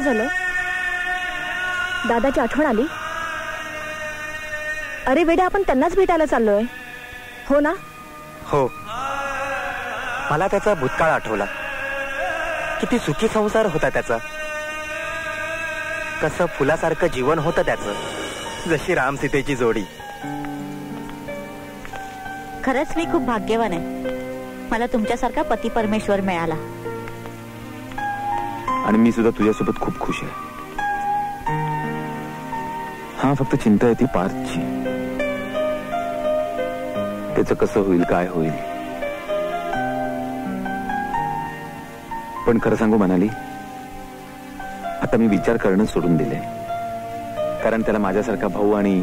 झालं? दादाची आठवण आली? अरे वेडे, आपण त्यांनाच भेटायला चाललोय, हो ना? हो. मला त्याचा भूतकाळ आठवला. किती सुखी संसार होता त्याचा. कसं फुलासारखं जीवन होतं त्याचं, जशी राम सीतेची जोडी. खरंच मी खूप भाग्यवान आहे. मला तुमच्यासारखा पती परमेश्वर मिळाला. आणि मी सुद्धा तुझ्यासोबत खूप खुश आहे. हा, फक्त चिंता आहे ती पार्थची. त्याचं कसं होईल, काय होईल. पण खरं सांगू मनाली, आता मी विचार करणं सोडून दिले. कारण त्याला माझ्यासारखा भाऊ आणि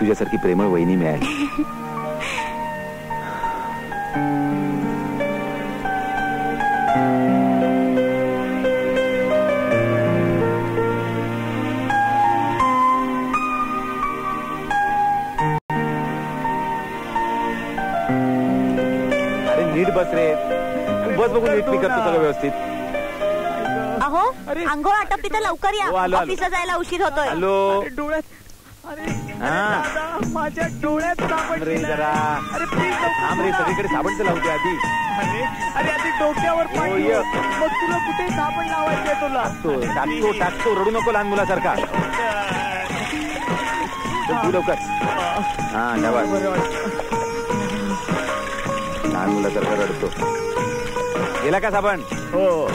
तुझ्यासारखी प्रेमळ वहिनी मिळाली. बस रे, बस बघून नीट मी करतो सगळं व्यवस्थित. अहो, अंघोळ आटपली तर लवकर या, ऑफिसला जायला उशीर होतोय. हॅलो. डोळ्यात, माझ्या डोळ्यात साबण रे जरा. अरे प्लीज रे, सगळीकडे साबण तर लावते आधी. अरे आधी डोक्यावर पाणी, मग तुला कुठे साबण लावायचंय तुला? टाकतो, रडू नको लहान मुलासारखा. तू लवकर. हा, लहान मुलासारखा रडतो. गेला का साबण? हो.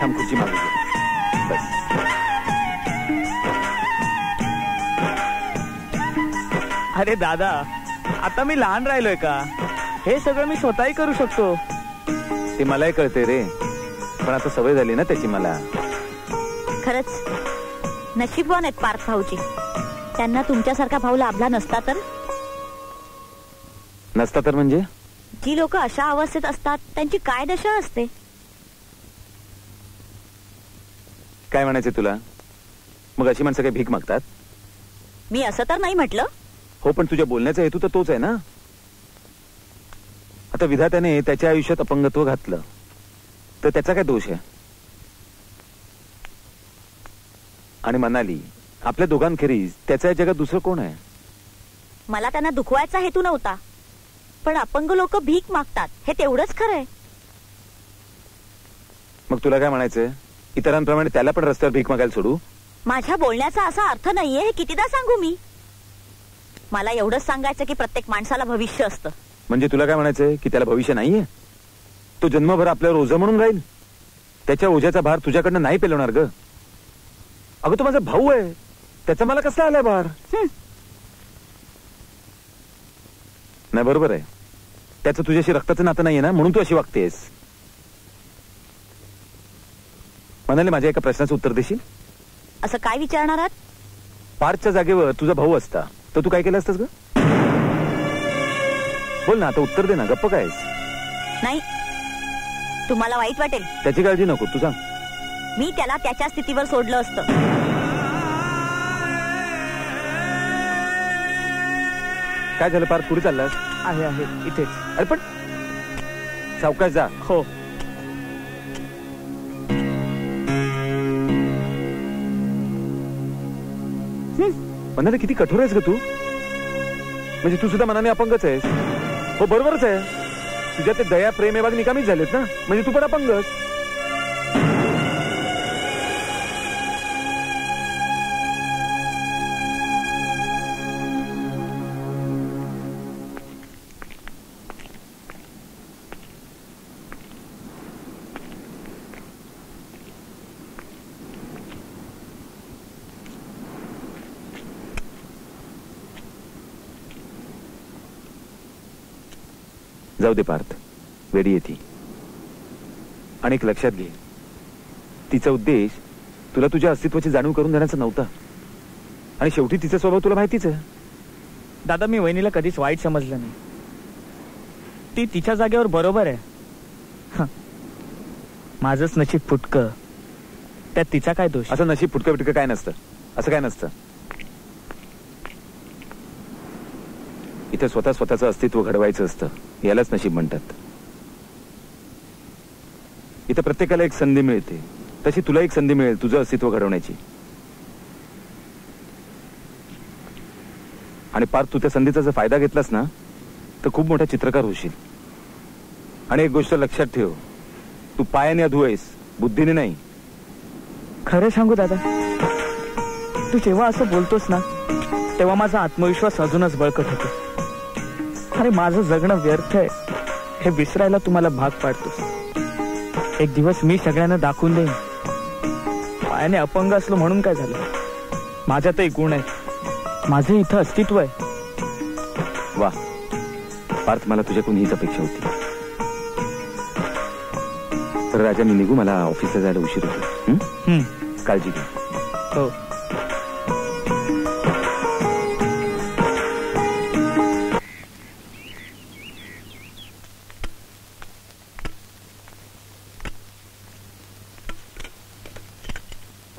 थांब, खुर्ची मागू बस. अरे दादा, आता मी लहान राहिलोय का? हे सगळं मी स्वतःही करू शकतो. ते मलाही कळते रे, पण आता सवय झाली ना त्याची मला. खरंच नशीबवान आहेत पार्थ भाऊजी. त्यांना तुमच्यासारखा भाऊ लाभला नसता तर? नसता तर म्हणजे? जी लोक अशा अवस्थेत असतात त्यांची काय दशा असते. काय म्हणायचं तुला? मग अशी माणसं काही भीक मागतात? मी असं तर नाही म्हटलं. हो, पण तुझ्या बोलण्याचा हेतू तर तोच आहे ना. आता विधात्याने त्याच्या आयुष्यात अपंगत्व घातलं तर त्याचा काय दोष आहे? आणि मनाली, आपल्या दोघांखेरीज त्याच्या जगात दुसरं कोण आहे? मला त्यांना दुखवायचा हेतू नव्हता, पण अपंग लोक भीक मागतात हे तेवढंच खरंय. मग तुला काय म्हणायचंय? इतरांप्रमाणे त्याला पण रस्त्यावर भीक मागायला सोडू? माझ्या बोलण्याचा असा अर्थ नाहीये, हे कितीदा सांगू मी. मला एवढंच सांगायचं की प्रत्येक माणसाला भविष्य असतं. म्हणजे तुला काय म्हणायचंय की त्याला भविष्य नाहीये? तो जन्मभर आपल्यावर ओझं म्हणून राहील? त्याच्या ओझ्याचा भार तुझ्याकडनं नाही पेलवणार ग. अगं, तो माझा भाऊ आहे, त्याचा मला कसला आलाय भार? नाही, बरोबर आहे. त्याचं तुझ्याशी रक्ताचं नातं नाहीये ना, म्हणून तू अशी वागतेस. म्हणाले, माझ्या एका प्रश्नाचं उत्तर देशील? असं काय विचारणार आहात? पार्थच्या जागेवर तुझा भाऊ असता तर तू काय केलं असतंस ग? बोल ना, आता उत्तर दे ना, गप्प कायस? नाही, तुम्हाला वाईट वाटेल. त्याची काळजी नको, तू सांग. मी त्याला त्याच्या स्थितीवर सोडलं असतं. काय झालं पार्थ, कुठे चाललास? आहे इथेच. अरे पण सावकाश जा. हो. म्हणाले, किती कठोर आहेस ग तू. म्हणजे तू सुद्धा मनाने अपंगच आहेस. हो, बरोबरच आहे. तुझ्या ते दया, प्रेम हे भाग निकामीच झालेत ना, म्हणजे तू पण अपंगच. जाऊ दे पार्थ, वेडी येते. आणि एक लक्षात घे, तिचा उद्देश तुला तुझ्या अस्तित्वाची जाणीव करून देण्याचा नव्हता. आणि शेवटी तिचा स्वभाव तुला माहितीच आहे. दादा, मी वहिनीला कधीच वाईट समजलं नाही. ती तिच्या जागेवर बरोबर आहे. माझंच नशीब फुटकं, त्यात तिचा काय दोष? असं नशीब फुटकं बिटकं काय नसतं. असं काय नसतं. इथे स्वतःचं अस्तित्व घडवायचं असतं. यालाच नशीब म्हणतात. इथं प्रत्येकाला एक संधी मिळते, तशी तुला एक संधी मिळेल तुझं अस्तित्व घडवण्याची. आणि पार्थ, तू त्या संधीचा जर फायदा घेतलास ना तर खूप मोठा चित्रकार होशील. आणि एक गोष्ट लक्षात ठेव, तू पायाने अधू आहेस, बुद्धीने नाही. खरं सांगू दादा, तू जेव्हा असं बोलतोस ना तेव्हा माझा आत्मविश्वास अजूनच बळकट होतो. अरे माझं जगणं व्यर्थ आहे हे विसरायला तुम्हाला भाग पाडतोस. एक दिवस मी सगळ्यांना दाखवून देईन, पायाने अपंग असलो म्हणून काय झालं, माझ्यातही गुण आहे, माझं इथं अस्तित्व आहे. वा पार्थ, मला तुझ्याकडून हीच अपेक्षा होती. तर राजा, मी निघू, मला ऑफिसला जायला उशीर होतो. काळजी घे. हो.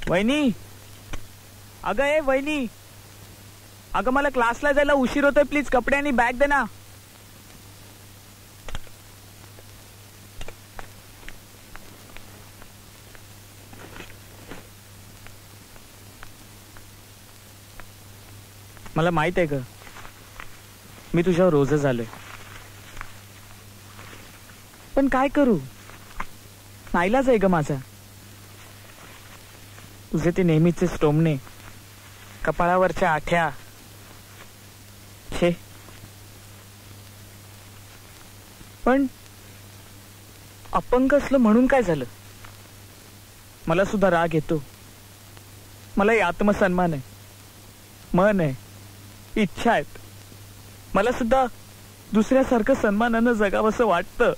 वहिनी, अगं ए वहिनी, अगं मला क्लासला जायला उशीर होतोय, प्लीज कपडे आणि बॅग दे ना. मला माहित आहे ग, मी तुझ्यावर रोजच आलोय, पण काय करू, नाईलाज आहे ग माझा. तुझे ते नेहमीचे स्टोमणे, कपाळावरच्या आठ्या, छे. पण अपंग असलं म्हणून काय झालं, मला सुद्धा राग येतो. मलाही आत्मसन्मान आहे, मन आहे, इच्छा आहेत. मला सुद्धा दुसऱ्यासारखं सन्मानानं जगावंसं वाटतं,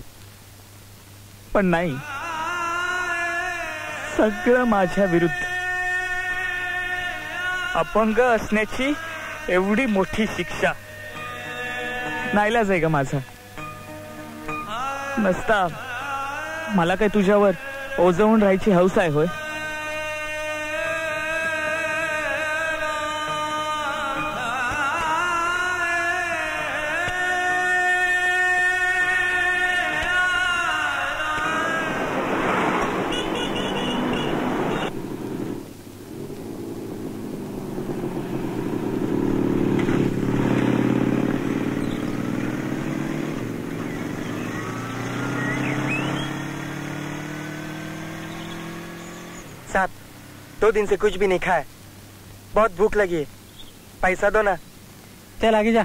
पण नाही, सगळं माझ्या विरुद्ध. अपंग असण्याची एवढी मोठी शिक्षा, नाईलाज आहे ग माझा. नसता मला काय तुझ्यावर ओझवून राहायची हौस आहे होय. साहब, 2 दिन से कुछ भी नहीं खाया, बहुत भूख लगी है, पैसा दो ना. चल आगे जा.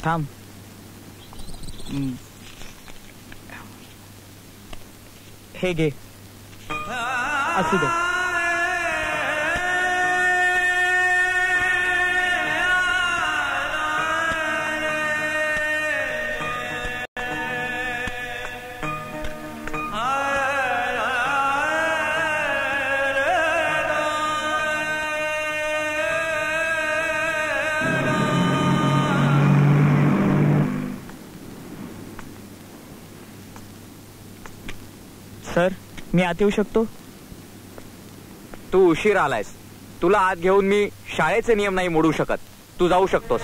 थांब. हे घे, असू दे. सर, मी आत येऊ शकतो? तू उशीर आलायस, तुला आत घेऊन मी शाळेचे नियम नाही मोडू शकत. तू जाऊ शकतोस.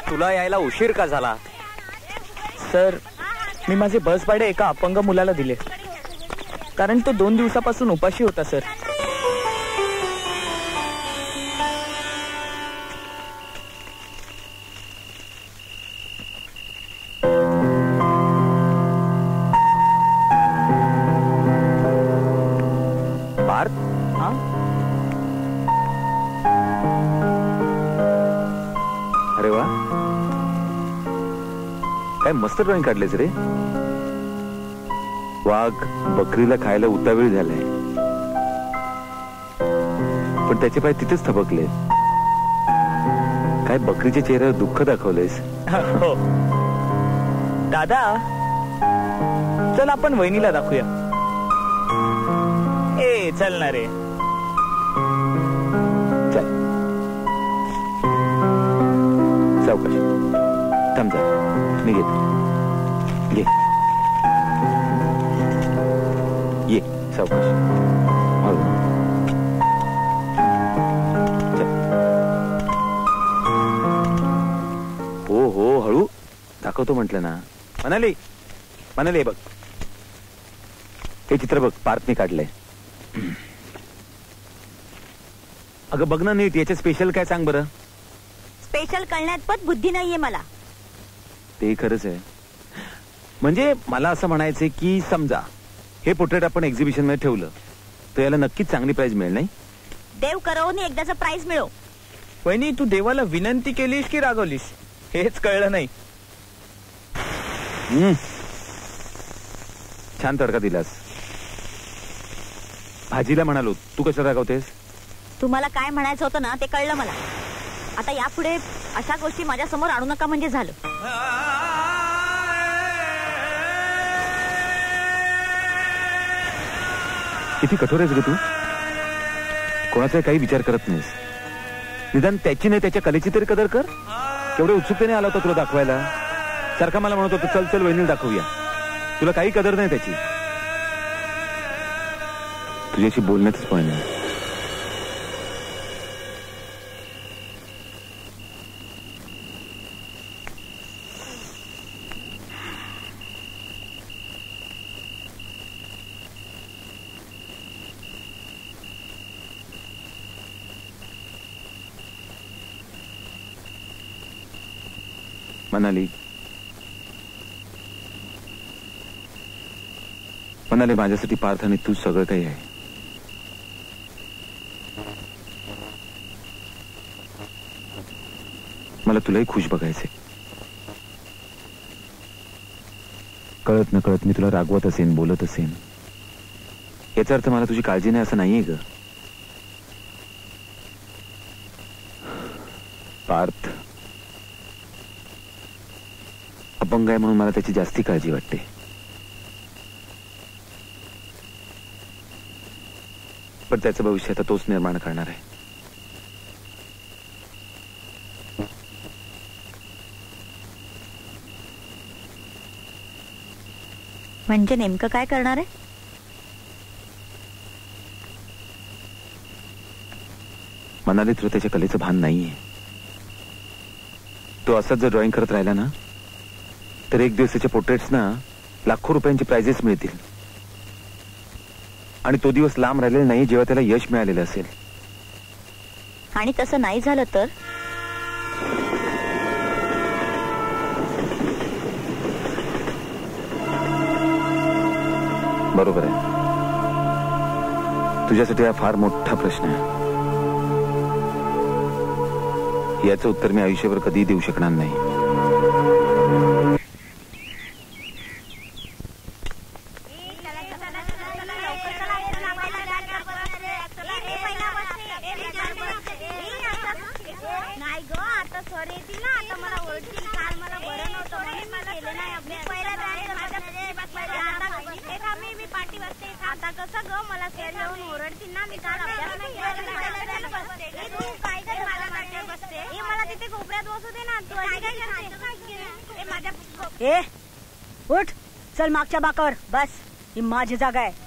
तुला यायला उशीर का झाला? सर, मी माझे बस भाडे एका अपंग मुलाला दिले, कारण तो 2 दिवसापासून उपाशी होता. सर, काय मस्त ड्रॉइंग काढलेस रे. वाघ बकरीला खायला उतावीळ झालाय, पण त्याचे पाय तिथेच थबकले. काय बकरीच्या चेहऱ्यावर दुःख दाखवलेस. हो दादा, चल आपण वहिनीला दाखवूया. ए चल ना रे. चल सावकाश थांब जा, मी घेतो. ये ये सावकाश. हो हो हळू दाखवतो म्हटलं ना. म्हणाली म्हणाली बघ हे चित्र बघ, पार्थने काढलंय. अगं बघ ना नीट, याचे स्पेशल काय सांग बरं. स्पेशल कळण्यात पण बुद्धी नाहीये मला. ते खरंच आहे. म्हणजे मला असं म्हणायचंय की समजा हे पोर्ट्रेट आपण एक्झिबिशन मध्ये ठेवलं तर याला नक्कीच चांगली प्राइस मिळेल नाही. देव करो नि एकदाचा प्राइस मिळो. वहिनी तू देवाला विनंती केलीस की रागवलीस हेच कळलं नाही. छान तडका दिलास. भाजीला म्हणालो, तू कशा रागवतेस. तुम्हाला काय म्हणायचं होतं ना ते कळलं मला. आता यापुढे अशा गोष्टी माझ्या समोर आणू नका म्हणजे झालं. किती कठोर आहेस ग तू. कोणाचा काही विचार करत नाहीस. निदान त्याची नाही त्याच्या कलेची तरी कदर कर. केवढ्या उत्सुकतेने आला होता तुला दाखवायला. सारखा मला म्हणत होता चल चल वहिनीला दाखवूया. तुला काही कदर नाही त्याची. तुझ्याशी बोलण्यातच पॉइंट नाही. म्हणाले माझ्यासाठी पार्थ आणि तू सगळं काही आहे. मला तुलाही खुश बघायचे. कळत न कळत मी तुला रागवत असेन, बोलत असेन. याचा अर्थ मला तुझी काळजी नाही असं नाहीये ग. पार्थ अपंग आहे म्हणून मला त्याची जास्ती काळजी वाटते. पण त्याचं भविष्य आता तोच निर्माण करणार आहे. म्हणजे नेमकं काय करणार आहे. म्हणाले तुला त्याच्या कलेचं भान नाहीये. तो असाच जर ड्रॉइंग करत राहिला ना तर एक दिवस त्याच्या पोर्ट्रेट्सना लाखो रुपयांची प्राइजेस मिळतील. आणि तो दिवस लांब राहिलेला नाही जेव्हा त्याला यश मिळालेलं असेल. आणि तसं नाही झालं तर बरोबर आहे. तुझ्यासाठी हा फार मोठा प्रश्न आहे. याचं उत्तर मी आयुष्यभर कधी देऊ शकणार नाही. ए उठ, चल मागच्या बाकावर बस. ही माझी जागा आहे.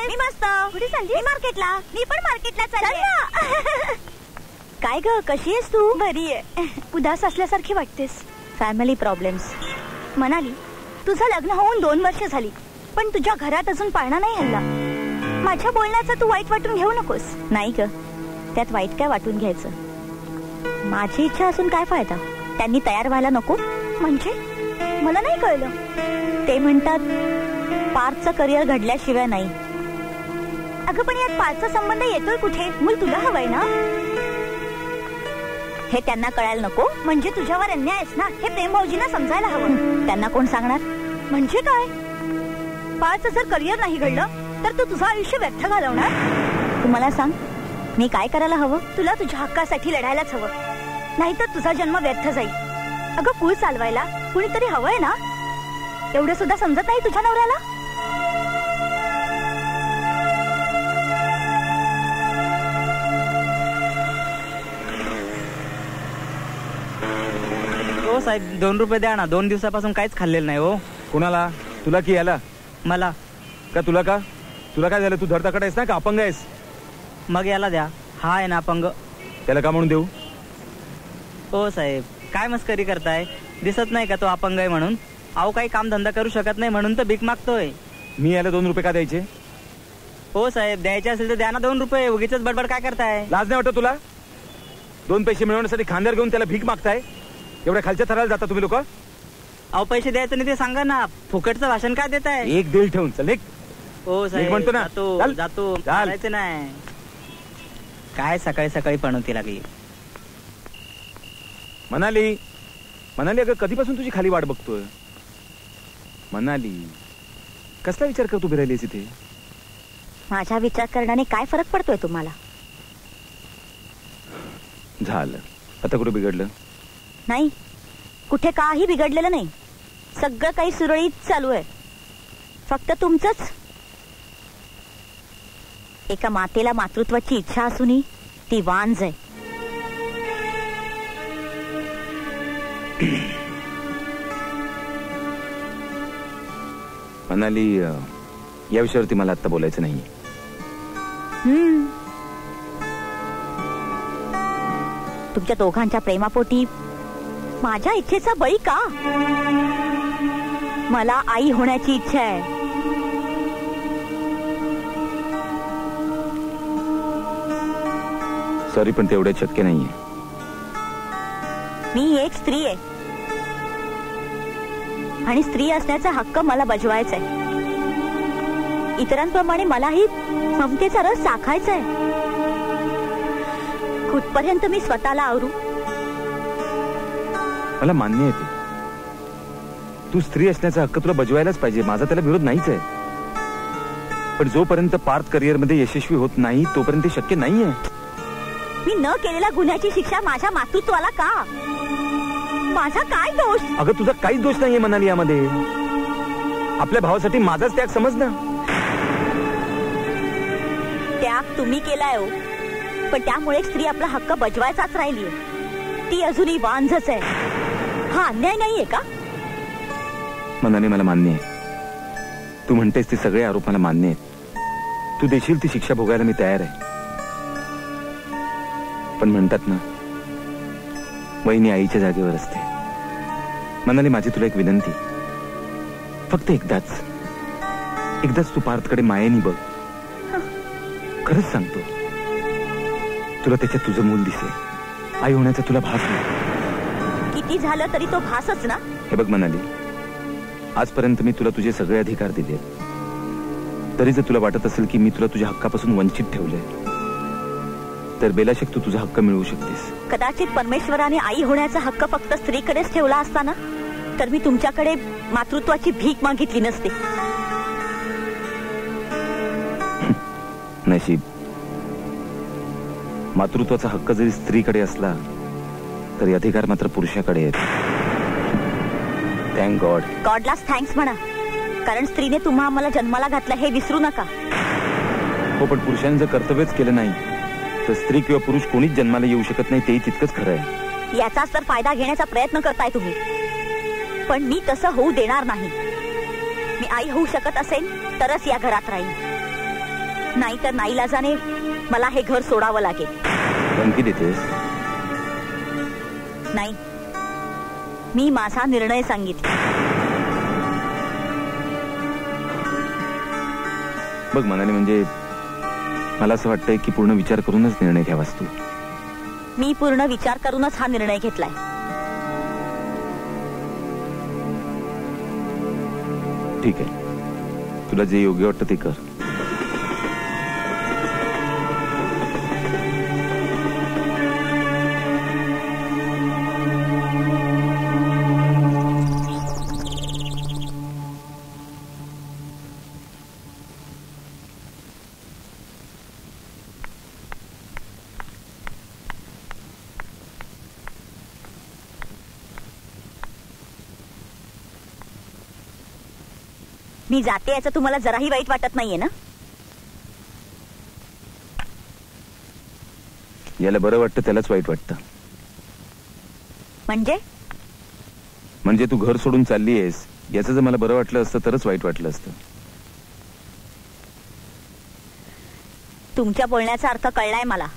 मी मस्त. कुठे चालली. मार्केटला. मी पण मार्केटला चालली. काय ग कशी आहेस तू. बरी आहे. उदास असल्यासारखी वाटतेस. Family problems. म्हणाली तुझं लग्न होऊन 2 वर्ष झाली, पण तुझ्या घरात अजून पाळणा नाही हल्ला. माझ्या बोलण्याचं तू वाईट वाटून घेऊ नकोस. नाही ग, त्यात वाईट काय वाटून घ्यायचं. माझी इच्छा असून काय फायदा. त्यांनी तयार व्हायला नको. म्हणजे मला नाही कळलं. ते म्हणतात पार्थचं करिअर घडल्याशिवाय नाही. अगं पण यात पार्थचा संबंध येतोय कुठे? मूल तुला हवंय ना. हे त्यांना कळायला नको. म्हणजे तुझ्यावर अन्याय आहेस ना, हे प्रेम भाऊजींना समजायला हवं. त्यांना कोण सांगणार? म्हणजे काय? पार्थचं जर करिअर नाही घडलं तर तू तुझं आयुष्य व्यर्थ घालवणार. तू मला सांग, मी काय करायला हवं? तुला तुझ्या हक्कासाठी लढायलाच हवं, नाहीतर तुझा जन्म व्यर्थ जाईल. अगं कुळ चालवायला कुणीतरी हवंय ना. एवढं सुद्धा समजत नाही तुझ्या नवऱ्याला? हो साहेब, 2 रुपये द्या ना. 2 दिवसापासून काहीच खाल्लेलं नाही हो. कुणाला? तुला की याला? मला. का तुला काय झालं? तू धडधाकट आहेस ना का अपंग आहेस? मग याला द्या. हा आहे ना अपंग. त्याला का म्हणून देऊ? हो साहेब, काय मस्करी करताय? दिसत नाही का तो अपंग आहे म्हणून? अहो काही काम धंदा करू शकत नाही म्हणून तर भीक मागतोय. मी याला 2 रुपये का द्यायचे? हो साहेब, द्यायचे असेल तर द्या ना 2 रुपये. उगीच बडबड काय करताय? लाज नाही वाटत तुला? 2 पैसे मिळवण्यासाठी खांद्यावर घेऊन त्याला भीक मागताय? एवढ्या खालच्या थराला जाता तुम्ही लोक? अहो पैसे द्यायचं नाही ते सांगा ना. फुकटचं भाषण काय देताय? एक दिल ठेवून चल. हो साहेब म्हणतो ना. जातो चालायचं नाही. काय सकाळी सकाळी पणवती लागली. मनाली अगं कधीपासून तुझी खाली वाट बघतोय. मनाली, कसला विचार करत उभी राहिलीस इथे? माझ्या विचार करण्याने काय फरक पडतोय तुम्हाला? झालं, आता कुठे बिघडलं? नाही, कुठे काही बिघडलेलं नाही. सगळं काही सुरळीत चालू आहे. फक्त तुमचंच. एका मातेला मातृत्वाची इच्छा असूनही ती वांज आहे. मनाली, या विषयावरती मला आता बोलायचं नाही. तुमच्या दोघांच्या प्रेमापोटी माझ्या इच्छेचा बळी का? मला आई होण्याची इच्छा आहे. सॉरी, पण तेवढ्या शक्य नाहीये. मी एक स्त्री आहे आणि स्त्री असण्याचा हक्क मला बजवायचा आहे. इतरांप्रमाणे मलाही ममतेचा रस चाखायचा आहे. कुठपर्यंत मी स्वतःला आवरू? मला मान्य आहे ते. तू स्त्री असण्याचा हक्क तुला बजवायलाच पाहिजे. माझा त्याला विरोध नाहीच आहे. पण जोपर्यंत पार्थ करिअर मध्ये यशस्वी होत नाही तोपर्यंत शक्य नाहीये. मी न केलेल्या गुन्ह्याची शिक्षा माझ्या मातृत्वाला का? माझा काय दोष? अगं तुझा काहीच दोष नाहीये मनाली यामध्ये. आपल्या भावासाठी माझाच त्याग समज ना. त्याग तुम्ही केलाय हो, पण त्यामुळे स्त्री आपला हक्क बजवायचाच राहिलीय. ती अजूनही वांझच आहे. हा अन्याय नाहीये का? मनाली, मला मान्य आहे. तू म्हणतेस ते सगळे आरोप मला मान्य आहेत. तू देशील ती शिक्षा भोगायला मी तयार आहे. पण म्हणतात ना, वहिनी आईच्या जागेवर असते. मनाली, माझी तुला एक विनंती. फक्त एकदाच तू पार्थकडे मायेनी बघ. खरंच सांगतो, तुला त्याच्यात तुझं मूल दिसेल. आई होण्याचा तुला भास नाही. किती झालं तरी तो भासच ना. हे बघ मनाली, आजपर्यंत मी तुला तुझे सगळे अधिकार दिले. तरी जर तुला वाटत असेल की मी तुला तुझ्या हक्कापासून वंचित ठेवले, तर बेलाशक तू तुझा हक्क मिळवू शकतेस. कदाचित परमेश्वराने आई होण्याचा हक्क फक्त स्त्रीकडेच ठेवला असता ना, तर मी तुमच्याकडे मातृत्वाची भीक मागितली नसते. नशीब, मातृत्वाचा हक्क जरी स्त्रीकडे असला तरी अधिकार मात्र पुरुषाकडे आहेत. Thank God. गॉडलाच थँक्स म्हणा, कारण स्त्रीने तुम्हा आम्हाला जन्माला घातला हे विसरू नका. हो, पण पुरुषांनी जर कर्तव्यच केलं नाही तर स्त्री किंवा पुरुष कोणीच जन्माला येऊ शकत नाही. तेही तितकंच खरं आहे. याचाच तर फायदा घेण्याचा प्रयत्न करताय तुम्ही. पण मी तसं होऊ देणार नाही. मी आई होऊ शकत असेल तरच या घरात राहील. नाहीतर नाईलाजाने मला हे घर सोडावं लागेल. धमकी देतेस? नाही, मी माझा निर्णय सांगितला. बघ मनाने, म्हणजे मला असं वाटतंय की पूर्ण विचार करूनच निर्णय घ्यावास तू. मी पूर्ण विचार करूनच हा निर्णय घेतलाय. ठीक आहे, तुला जे योग्य वाटतं ते कर. मी जाते याचं तुम्हाला जराही वाईट वाटत नाहीये ना? याला बरं वाटतं त्यालाच वाईट वाटतं. म्हणजे तू घर सोडून चालली आहेस याचं जर मला बरं वाटलं असतं तरच वाईट वाटलं असतं. तुमच्या बोलण्याचा अर्थ कळलाय मला.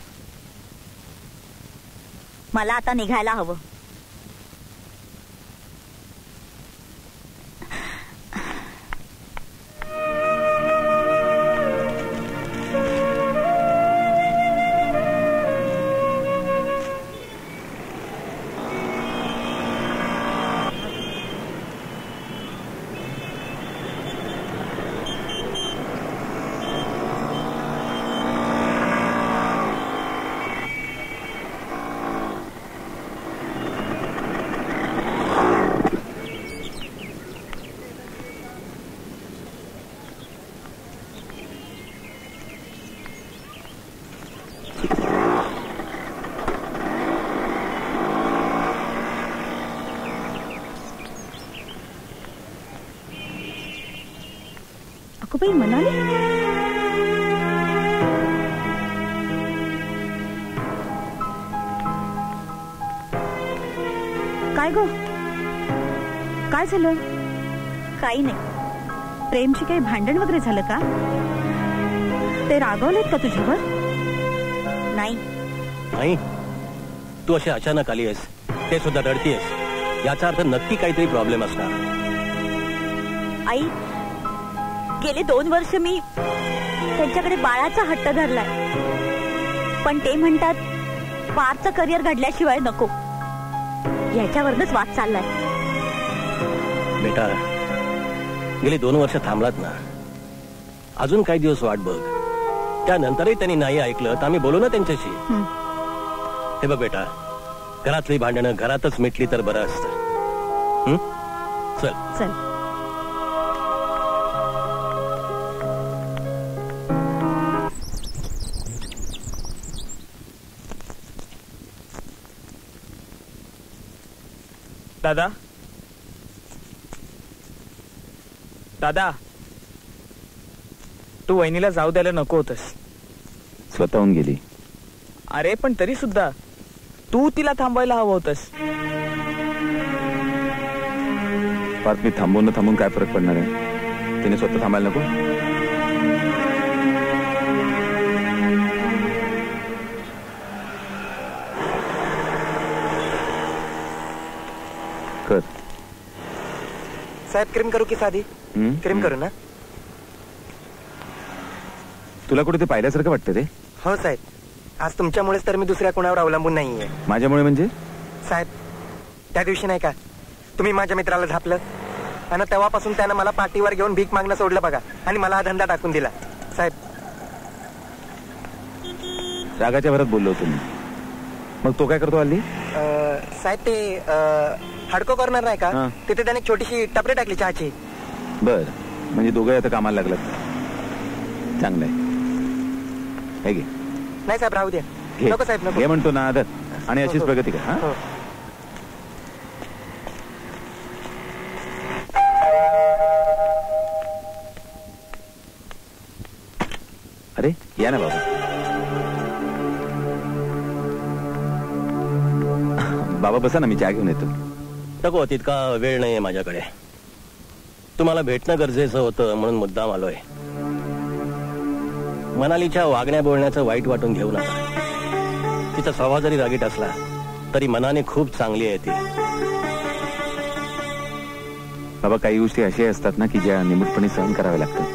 मला आता निघायला हवं. अगोबाई म्हणाले, काय गो, काय झालं? काही नाही. प्रेमशी काही भांडण वगैरे झालं का? ते रागवलेत का तुझ्यावर? नाही. तू अशी अचानक आली आहेस, ते सुद्धा रडतीयस, याचा अर्थ नक्की काहीतरी प्रॉब्लेम असणार. आई, गेले 2 वर्ष मी त्यांच्याकडे बाळाचा हट्ट धरलाय, पण ते म्हणतात पारचं करिअर घडल्याशिवाय नको. याच्यावरच वाद चाललाय. बेटा, गेली 2 वर्ष थांबलात ना, अजून काही दिवस वाट बघ. त्यानंतरही त्यांनी नाही ऐकलं तर आम्ही बोलू ना त्यांच्याशी. हे बघ बेटा, घरातली भांडणं घरातच मिटली तर बरं असतं. चल चल. दादा, दादा, तू वहिनीला जाऊ द्यायला नको होतस. स्वतःहून गेली. अरे पण तरी सुद्धा तू तिला थांबवायला हवं होतस. पार्थ, मी थांबून काय फरक पडणार आहे? तिने स्वतः थांबायला नको? कर. साहेब, क्रीम करू की साधी? क्रीम करू ना? तुला कुठे ते पाहिल्यासारखं वाटतं रे? हो साहेब, आज तुमच्यामुळेच तर मी दुसऱ्या कोणावर अवलंबून नाहीये. माझ्यामुळे म्हणजे? साहेब, त्या दिवशी नाही का तुम्ही माझ्या मित्राला झापलं आणि तेव्हापासून त्यानं मला पाठीवर घेऊन भीक मागणं सोडलं बघा, आणि मला हा धंदा टाकून दिला. साहेब, रागाच्या भरात बोललो होतो मी. मग तो काय करतो हल्ली? साहेब, ते हडको कॉर्नर नाही का, तिथे त्याने छोटीशी टपरी टाकली चहाची. बर, म्हणजे दोघं आता कामाला लागलं. चांगलंय. हे घे. नाही साहेब, राहू द्या. नको साहेब, नको. हे म्हणतो ना आदत, आणि अशीच प्रगती कर. हा, अरे या ना बाबा. बाबा बसा ना, मी चहा घेऊन येतो. नको, तितका वेळ नाहीये माझ्याकडे. तुम्हाला भेटणं गरजेचं होतं म्हणून मुद्दाम आलोय. मनालीच्या वागण्या बोलण्याचं वाईट वाटून घेऊ नका. तिचा स्वभाव जरी रागीट असला तरी मनाने खूप चांगली आहे ती. बाबा, काही गोष्टी अशा असतात ना की ज्या निमूटपणे सहन कराव्या लागतात.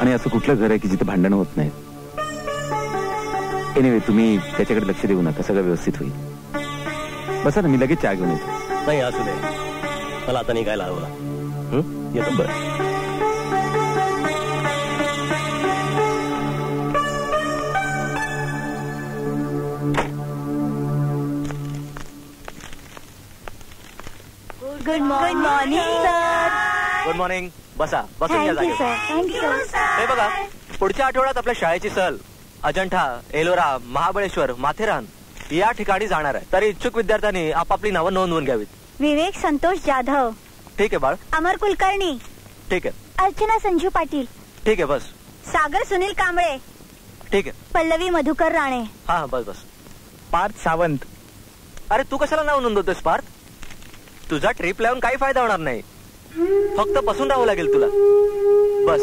आणि असं कुठलं घर आहे की जिथे भांडणं होत नाहीत. एनिवे, तुम्ही त्याच्याकडे लक्ष देऊ नका, सगळं व्यवस्थित होईल. बसा ना, मी लगेच चहा घेऊन येतो. नाही, असू दे, मला आता निघायला हवं. येतो. बरं. Good morning sir. Good morning. बसा, बसून घ्या थँक्यू जागेवर. सर. थँक्यू. हे बघा, पुढच्या आठवड्यात आपल्या शाळेची सहल अजंठा, एलोरा, महाबळेश्वर, माथेरान या ठिकाणी जाणार आहे. तर इच्छुक विद्यार्थ्यांनी आपापली नावं नोंदवून घ्यावीत. विवेक संतोष जाधव. ठीक आहे बाळ. अमर कुलकर्णी. ठीक आहे. अर्चना संजू पाटील. ठीक आहे, बस. सागर सुनील कांबळे. ठीक आहे. पल्लवी मधुकर राणे. हा, बस बस. पार्थ सावंत. अरे, तू कशाला नाव नोंदवतोस पार्थ? तुझा ट्रिप लावून काही फायदा होणार नाही. फक्त बसून राहावं लागेल तुला. बस.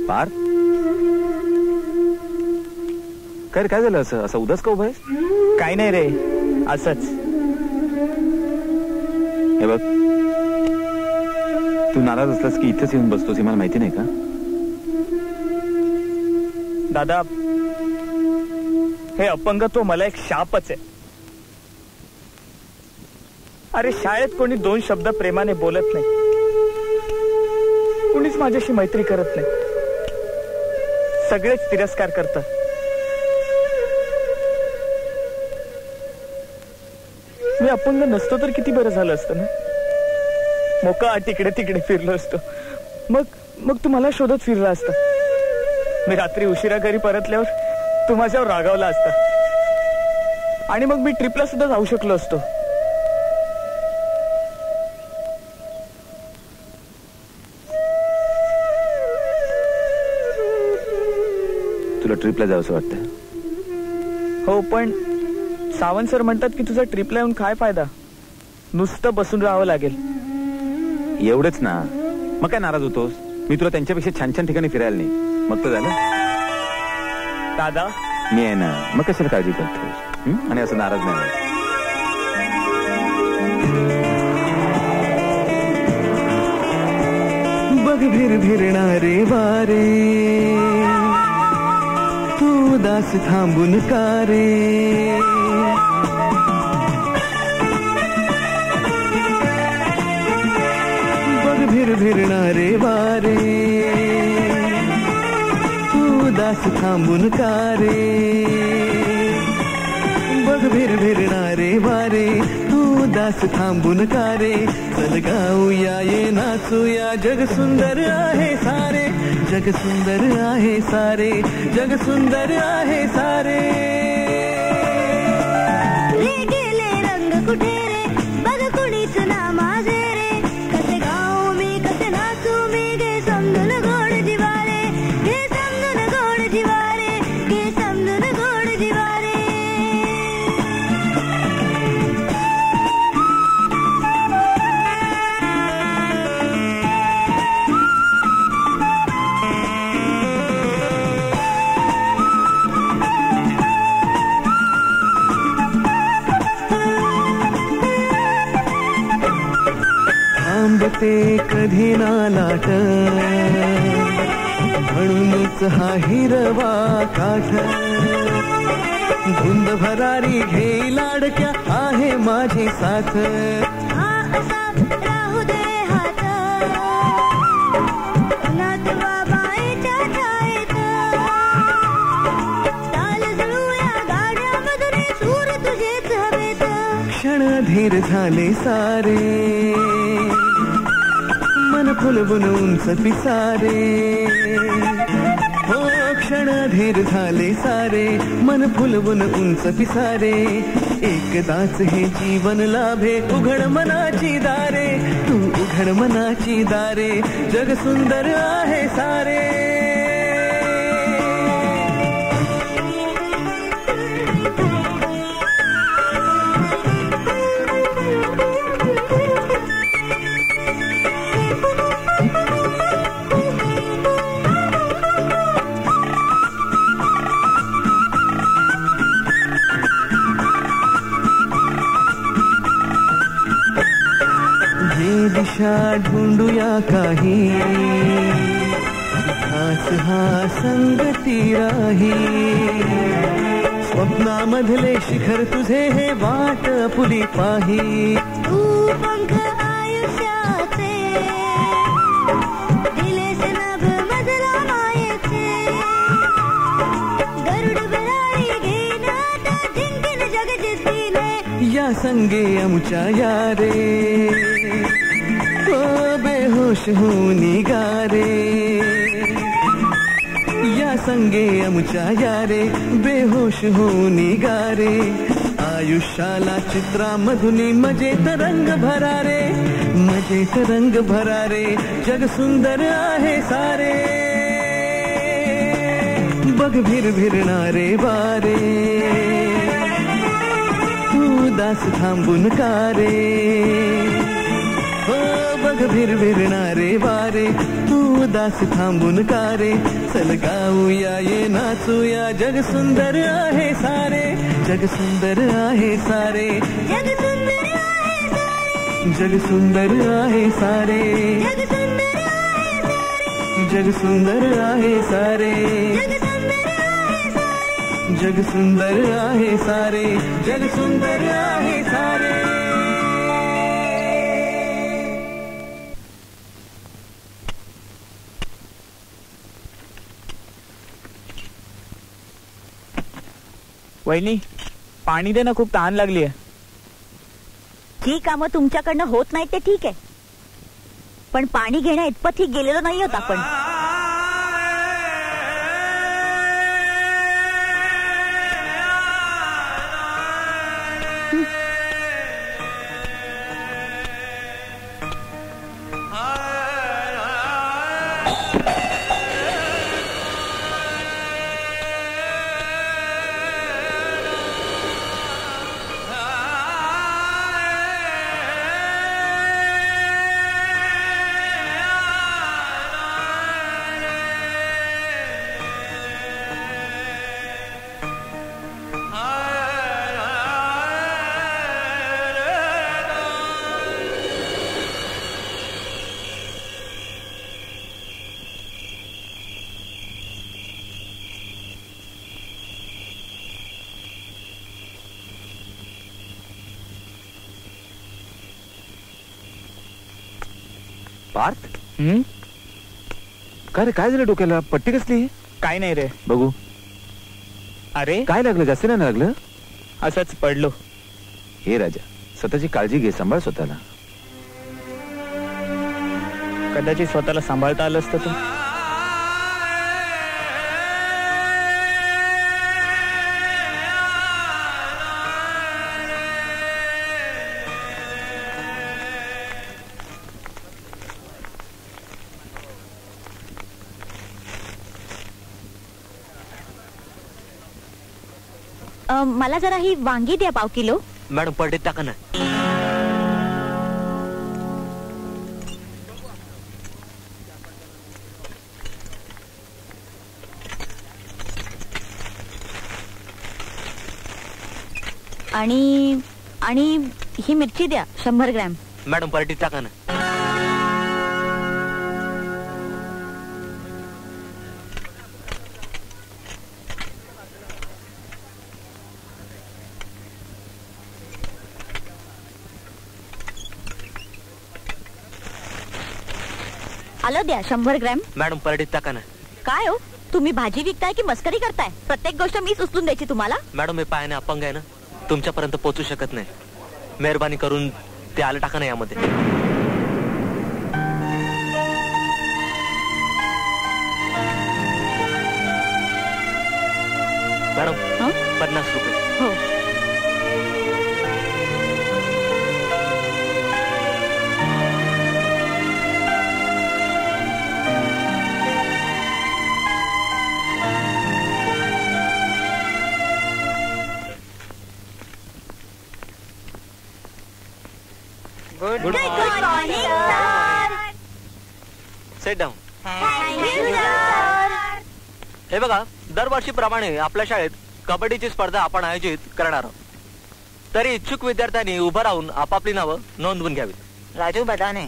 पार्थ, काय झालं? असं उदास का उभा आहेस? काही नाही रे, असंच. हे बघ, तू नाराज असलास की इथेच येऊन बसतोस हे मला माहिती नाही का? दादा, हे अपंगत्व मला एक शापच आहे. अरे, शाळेत कोणी 2 शब्द प्रेमाने बोलत नाही, कोणीच माझ्याशी मैत्री करत नाही, सगळेच तिरस्कार करतात. मी अपंग नसतो तर किती बरं झालं असतं ना. मोका तिकडे तिकडे फिरलो असतो. मग तू मला शोधत फिरला असता. मी रात्री उशिरा घरी परतल्यावर तू माझ्यावर रागावला असता आणि मग मी ट्रिपला सुद्धा जाऊ शकलो असतो. तुला ट्रिपला जावंसं वाटतं? हो, पण सावंत सर म्हणतात की तुझा ट्रिपला येऊन काय फायदा, नुसतं बसून राहावं लागेल. एवढंच ना, मग काय नाराज होतोस? मी तुला त्यांच्यापेक्षा छान छान ठिकाणी फिरायला नाही, मग तर झालं. दादा, मी आहे ना, मग कशाला काळजी करतोस? आणि असं नाराज नाही. बघ भिर भिरणारे वारे, तू दास थांबून का रे. बघ भिर भिरणारे वारे, तू दास थांबून का रे. बघ भिर भिरणारे वारे, तू दास थांबून का रे. चल गाऊया, ये नाचूया, जग सुंदर आहे सारे, जग सुंदर आहे सारे, जग सुंदर आहे सारे. रे गेले रंग कुठे रे, बघ कुणीच ना माझे रे. कसे गाऊ मी, कसे नाचू मी, गे समजून गोड जिवारे, गे समजून गोड जिवारे, गे समजून गोड जिवारे. थांबते कधी ना लाट, म्हणूनच हा हिरवा काठ. धुंद भरारी घे लाडक्या, आहे माझी साथ. हा असा राहू दे हात, नातवा बाईच्या छायेत. ताल जुळूया गाड्यामधून, सूर तुझेच हवेत. क्षण धीर झाले सारे, मन फुलवून उंच पिसारे. हो, क्षण धीर झाले सारे, मन फुलवून उंच पिसारे. एकदाच हे जीवन लाभे, उघड मनाची दारे, तू उघड मनाची दारे, जग सुंदर आहे सारे. इच्छा ढूंढूया काही, हाच हा संगती राही. स्वप्नामधले शिखर तुझे हे वाट पुली पाही. तू पंख आयुष्याचे दिलेस नभ मजला मायेचे, गरुड बराळी घेन आता जिंकीन जग जिंकीने. या संगे आमच्या या रे, ओ बेहोश होऊन गारे. या संगे आमच्या या रे, बेहोश होऊन गारे. आयुष्याला चित्रामधुनी मजेत रंग भरारे, मजेत रंग भरारे. जग सुंदर आहे सारे, बघ भिरभिरणारे वारे. उदास थांबून कारे, हो बघ भिरभिरणारे वारे. उदास थांबून कारे. चल गाऊया ये नाचूया, जग सुंदर आहे सारे, जग सुंदर आहे सारे. जग सुंदर आहे सारे, जग सुंदर आहे सारे. जग सुंदर आहे सारे, जग सुंदर आहे सारे. जग सुंदर आहे सारे. जग सुंदर आहे सारे, जग सुंदर आहे सारे. वहिनी पाणी दे ना, खूप तहान लागली आहे. जी कामं तुमच्याकडनं होत नाही ते ठीक आहे, पण पाणी घेण्या इतपतही गेलेलो नाही होत आपण. पार्थ, काय रे, काय झालं डोक्याला? पट्टी कसली? काय नाही रे. बघू. अरे काय लागलं? जास्त नाही लागलं? असंच पडलो. हे राजा, स्वतःची काळजी घे, सांभाळ स्वतःला. कदाचित स्वतःला सांभाळता आलं असतं तू. मला जरा ही वांगी द्या, पाव किलो. मॅडम पडीत टाका ना. आणि आणि ही मिरची द्या 100 ग्रॅम. मॅडम पडीत टाका ना. आलं द्या 100 ग्रॅम. मॅडम पडीत टाका ना. काय हो, तुम्ही भाजी विकताय की मस्करी करताय? प्रत्येक गोष्ट मीच उचलून द्यायची तुम्हाला? मॅडम हे पायाने अपंग आहे ना, तुमच्यापर्यंत पोहोचू शकत नाही. मेहरबानी करून ते आलं टाका ना यामध्ये. मॅडम 50 रुपये. हो. Good morning, sir. Sit down. Thank you, sir. हे बघा, दरवर्षीप्रमाणे आपल्या शाळेत कबड्डीची स्पर्धा आपण आयोजित करणार आहोत. तरी इच्छुक विद्यार्थ्यांनी उभं राहून आपापली नावं नोंदवून घ्यावीत. राजू बदाने,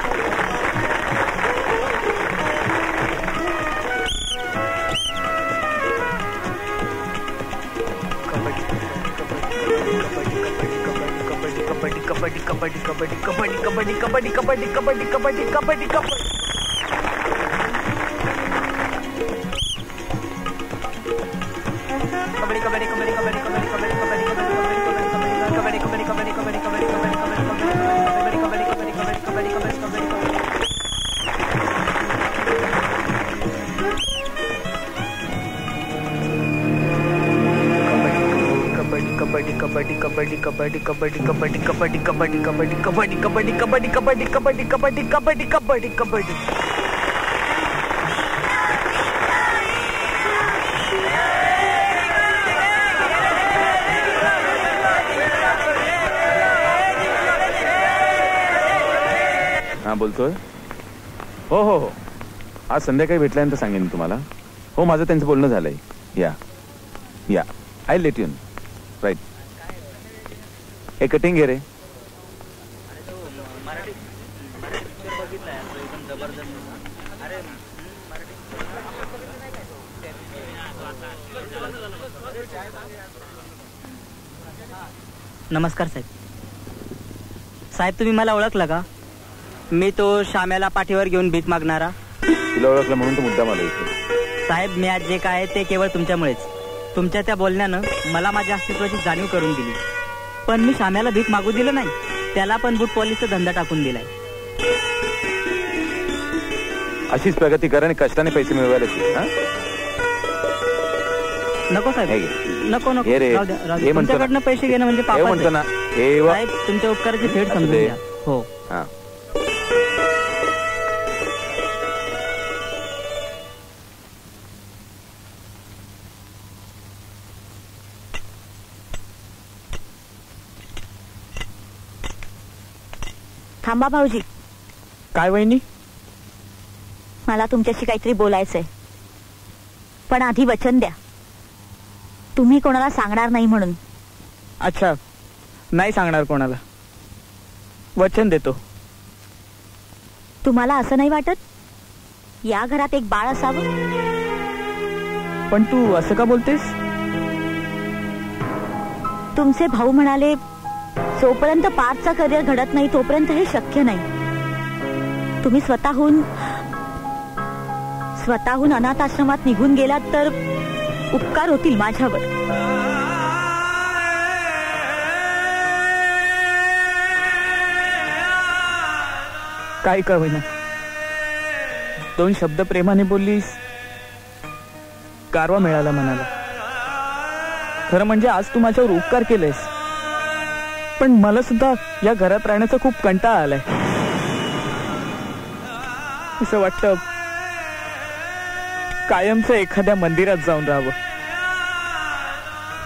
हा बोलतोय. हो हो हो, आज संध्याकाळी भेटल्यानंतर सांगेन तुम्हाला. हो, माझं त्यांचं बोलणं झालंय. या या, I let you know. Right. हे कटिंग घे रे. नमस्कार साहेब. साहेब, तुम्ही मला ओळखलं का? मी तो श्याम्याला पाठीवर घेऊन भीक मागणारा. तुला ओळखलं म्हणून तो मुद्दा मला इथे. साहेब, मी आज जे काय ते केवळ तुमच्यामुळेच. तुमच्या त्या बोलण्यानं मला माझ्या अस्तित्वाची जाणीव करून दिली. पण मी श्याम्याला भीक मागू दिलं नाही. त्याला पण बूट पॉलिशचा धंदा टाकून दिलाय. अशीच प्रगती कर आणि कष्टाने पैसे मिळवायला शिक. नको साहेब, नको नको. हे रे, राहू द्या, राहू हे द्या. म्हणतो तुमच्याकडनं पैसे घेणं म्हणजे पाप म्हणतो ना. हे साहेब, तुमच्या उपकाराची फेड समजून घ्या. हो. हा. थांबा भाऊजी. काय वहिनी? मला तुमच्याशी काहीतरी बोलायचंय, पण आधी वचन द्या. तुम्ही कोणाला सांगणार नाही म्हणून. अच्छा, नाही सांगणार कोणाला. वचन देतो. तुम्हाला असं नाही वाटत या घरात एक बाळ असावं? पण तू असं का बोलतेस? तुमचे भाऊ म्हणाले, जोपर्यंत पार्थचा करिअर घडत नाही तोपर्यंत हे शक्य नाही. तुम्ही स्वतःहून अनाथ आश्रमात निघून गेलात तर उपकार होतील माझ्यावर. काय का होईना, 2 शब्द प्रेमाने बोललीस, गारवा मिळाला मनाला. खरं म्हणजे आज तू माझ्यावर उपकार केलेस, पण मला सुद्धा या घरात राहण्याचा खूप कंटाळा आलाय. असं वाटतं कायमचं एखाद्या मंदिरात जाऊन राहावं.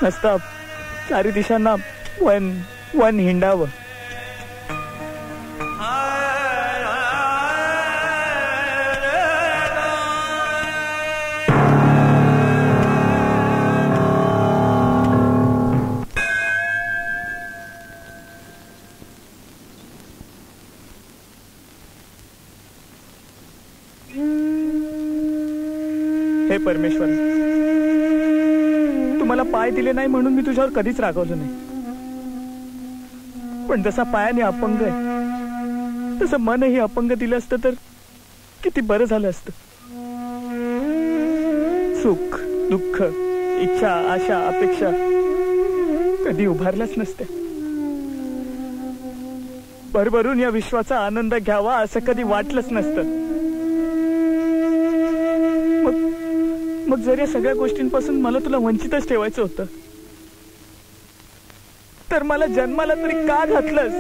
नसता 4 दिशांना वन हिंडावं. हे परमेश्वर, तू मला पाय दिले नाही म्हणून मी तुझ्यावर कधीच रागवलं नाही. पण जसा पायाने अपंग आहे तसं मनही अपंग दिलं असतं तर किती बरं झालं असतं. सुख, दुःख, इच्छा, आशा, अपेक्षा कधी उभारल्याच नसत्या. भरभरून या विश्वाचा आनंद घ्यावा असं कधी वाटलंच नसतं. मग जर या सगळ्या गोष्टींपासून मला तुला वंचितच ठेवायचं होतं तर मला जन्माला तरी का घातलंस?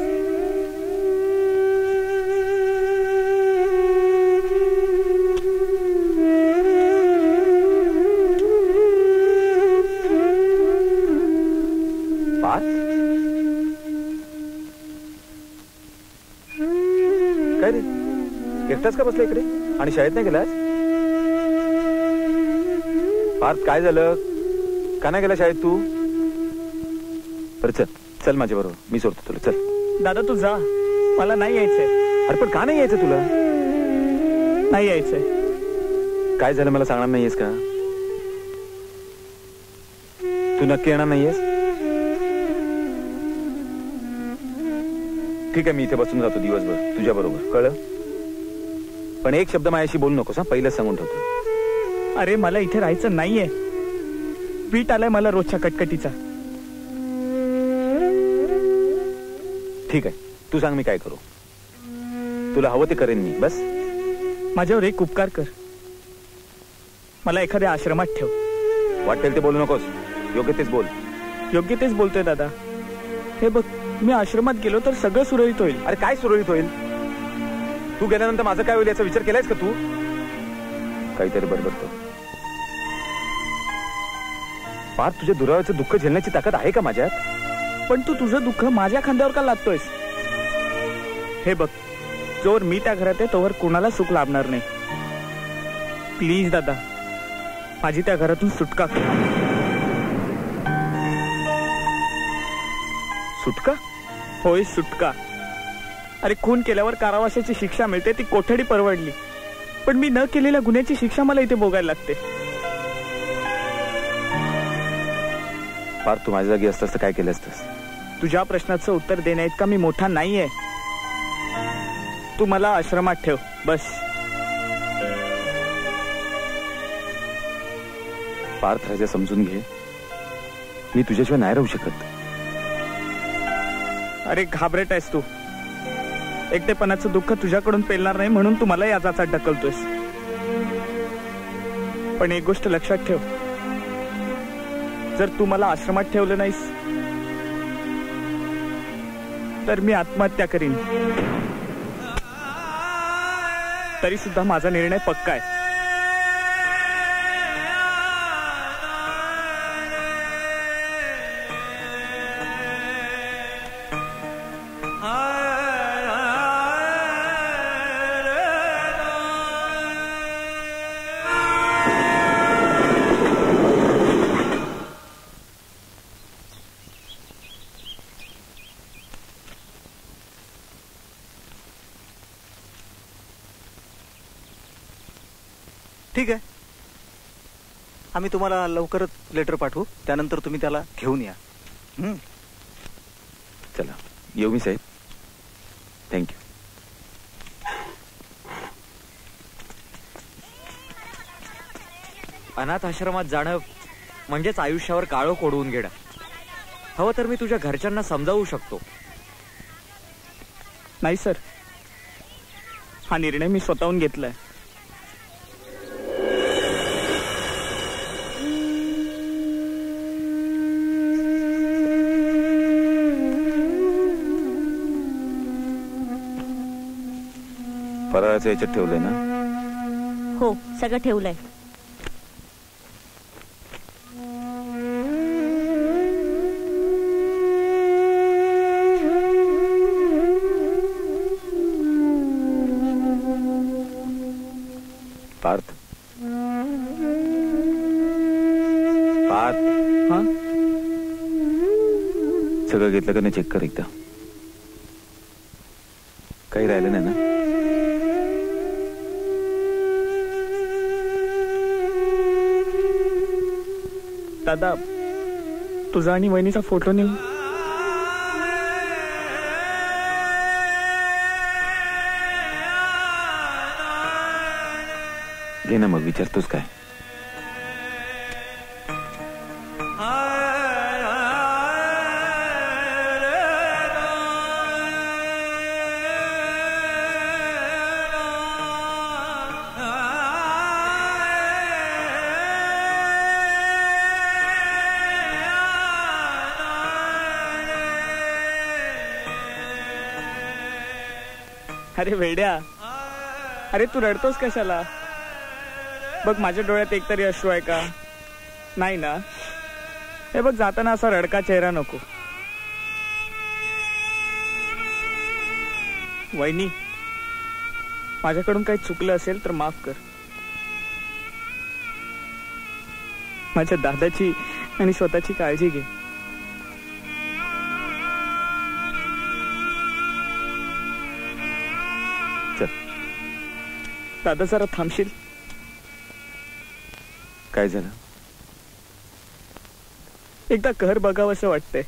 काय रे, एकटाच का बसला इकडे आणि शाळेत नाही गेलास? पार्थ, काय झालं? का नाही गेला शाळेत तू? बरं चल चल माझ्या बरोबर, मी सोडतो तुला. चल. दादा तू जा, मला नाही यायचंय. अरे पण का नाही यायचं तुला? नाही यायचंय. काय झालं मला सांगणार नाहीयेस का? तू नक्की येणार नाहीयेस? ठीक आहे, मी इथे बसून जातो दिवसभर तुझ्या बरोबर, कळलं? पण एक शब्द माझ्याशी बोलू नकोस, पहिलेच सांगून ठेवतो. अरे मला इथे राहायचं नाहीये, वीट आलाय मला रोजच्या कटकटीचा. ठीक आहे, तू सांग मी काय करू. तुला हवं ते करेन मी. बस माझ्यावर एक उपकार कर, मला एखाद्या आश्रमात ठेव. वाटेल ते बोलू नकोस, योग्य तेच बोल. योग्य तेच बोलतोय दादा. हे बघ, मी आश्रमात गेलो तर सगळं सुरळीत होईल. अरे काय सुरळीत होईल? तू गेल्यानंतर माझं काय होईल याचा विचार केलायस का तू? काहीतरी बडबडतो. पार तुझ्या दुराव्याचं दुःख झेलण्याची ताकद आहे का माझ्यात? पण तू तुझं दुःख माझ्या खांद्यावर का लादतोयस? हे बघ, जोवर मी त्या घरात आहे तोवर कोणाला सुख लाभणार नाही. प्लीज दादा, माझी त्या घरातून सुटका कर. सुटका? होय, सुटका. अरे खून केल्यावर कारावासाची शिक्षा मिळते, ती कोठडी परवडली. पण मी न केलेल्या गुन्ह्याची शिक्षा मला इथे भोगायला लागते. पार तू माझ्या जागी असतास तर काय केलं असतंस? तुझ्या प्रश्नाचं उत्तर देण्याइतका मी मोठा नाहीये. तू मला आश्रमात ठेव बस. पार्थ राजा, समजून घे, मी तुझ्याशिवाय नाही राहू शकत. अरे घाबरट आहेस तू. एकटेपणाचं दुःख तुझ्याकडून पेलणार नाही म्हणून तू मला याचा ढकलतोयस. पण एक गोष्ट लक्षात ठेव, जर तू मला आश्रमात ठेवलं नाहीस तर मी आत्महत्या करीन. तरी सुद्धा माझा निर्णय पक्का आहे. ठीक आहे, आम्ही तुम्हाला लवकरच लेटर पाठवू, त्यानंतर तुम्ही त्याला घेऊन या. चला येऊ मी साहेब. थँक्यू. अनाथ आश्रमात जाणं म्हणजेच आयुष्यावर काळोख ओढवून घेणं. हवं तर मी तुझ्या घरच्यांना समजावू शकतो. नाही सर, हा निर्णय मी स्वतःहून घेतलाय. फराळाचं याच्यात ठेवलंय ना? हो, सगळं ठेवलंय. पार्थ, पार्थ, हा सगळं घेतलं का नाही चेक कर एकदा. काही राहिलं नाही ना? दादा, तुझा आणि वहिनीचा फोटो नेऊ. घे ना, मग विचारतोस काय? अरे वेड्या, अरे तू रडतोस कशाला? बघ, माझ्या डोळ्यात एकतरी अश्रू आहे का? नाही ना? हे बघ, जाताना असा रडका चेहरा नको. वहिनी, माझ्याकडून काही चुकलं असेल तर माफ कर. माझ्या दादाची आणि स्वतःची काळजी घे. दादा, जरा थांबशील? काय झालं? एकदा घर बघावं असं वाटतंय.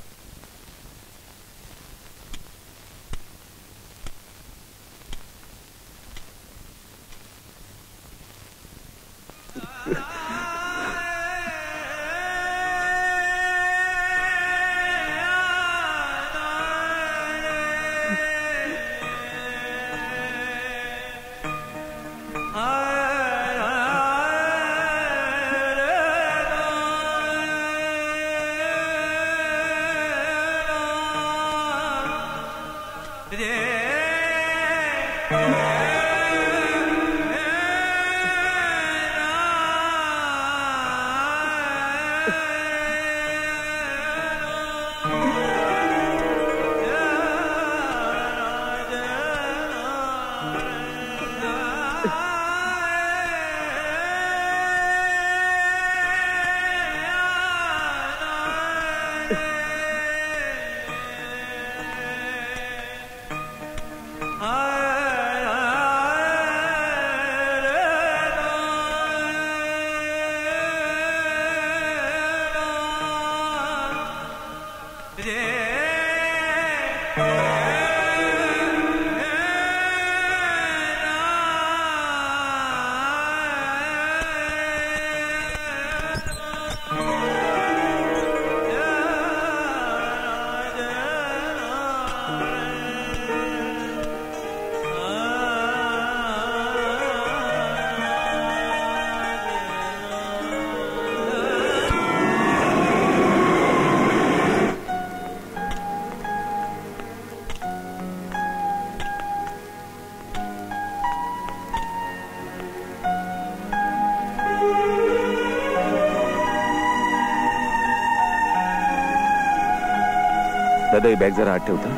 दादा, ही बॅग जरा आत ठेवता.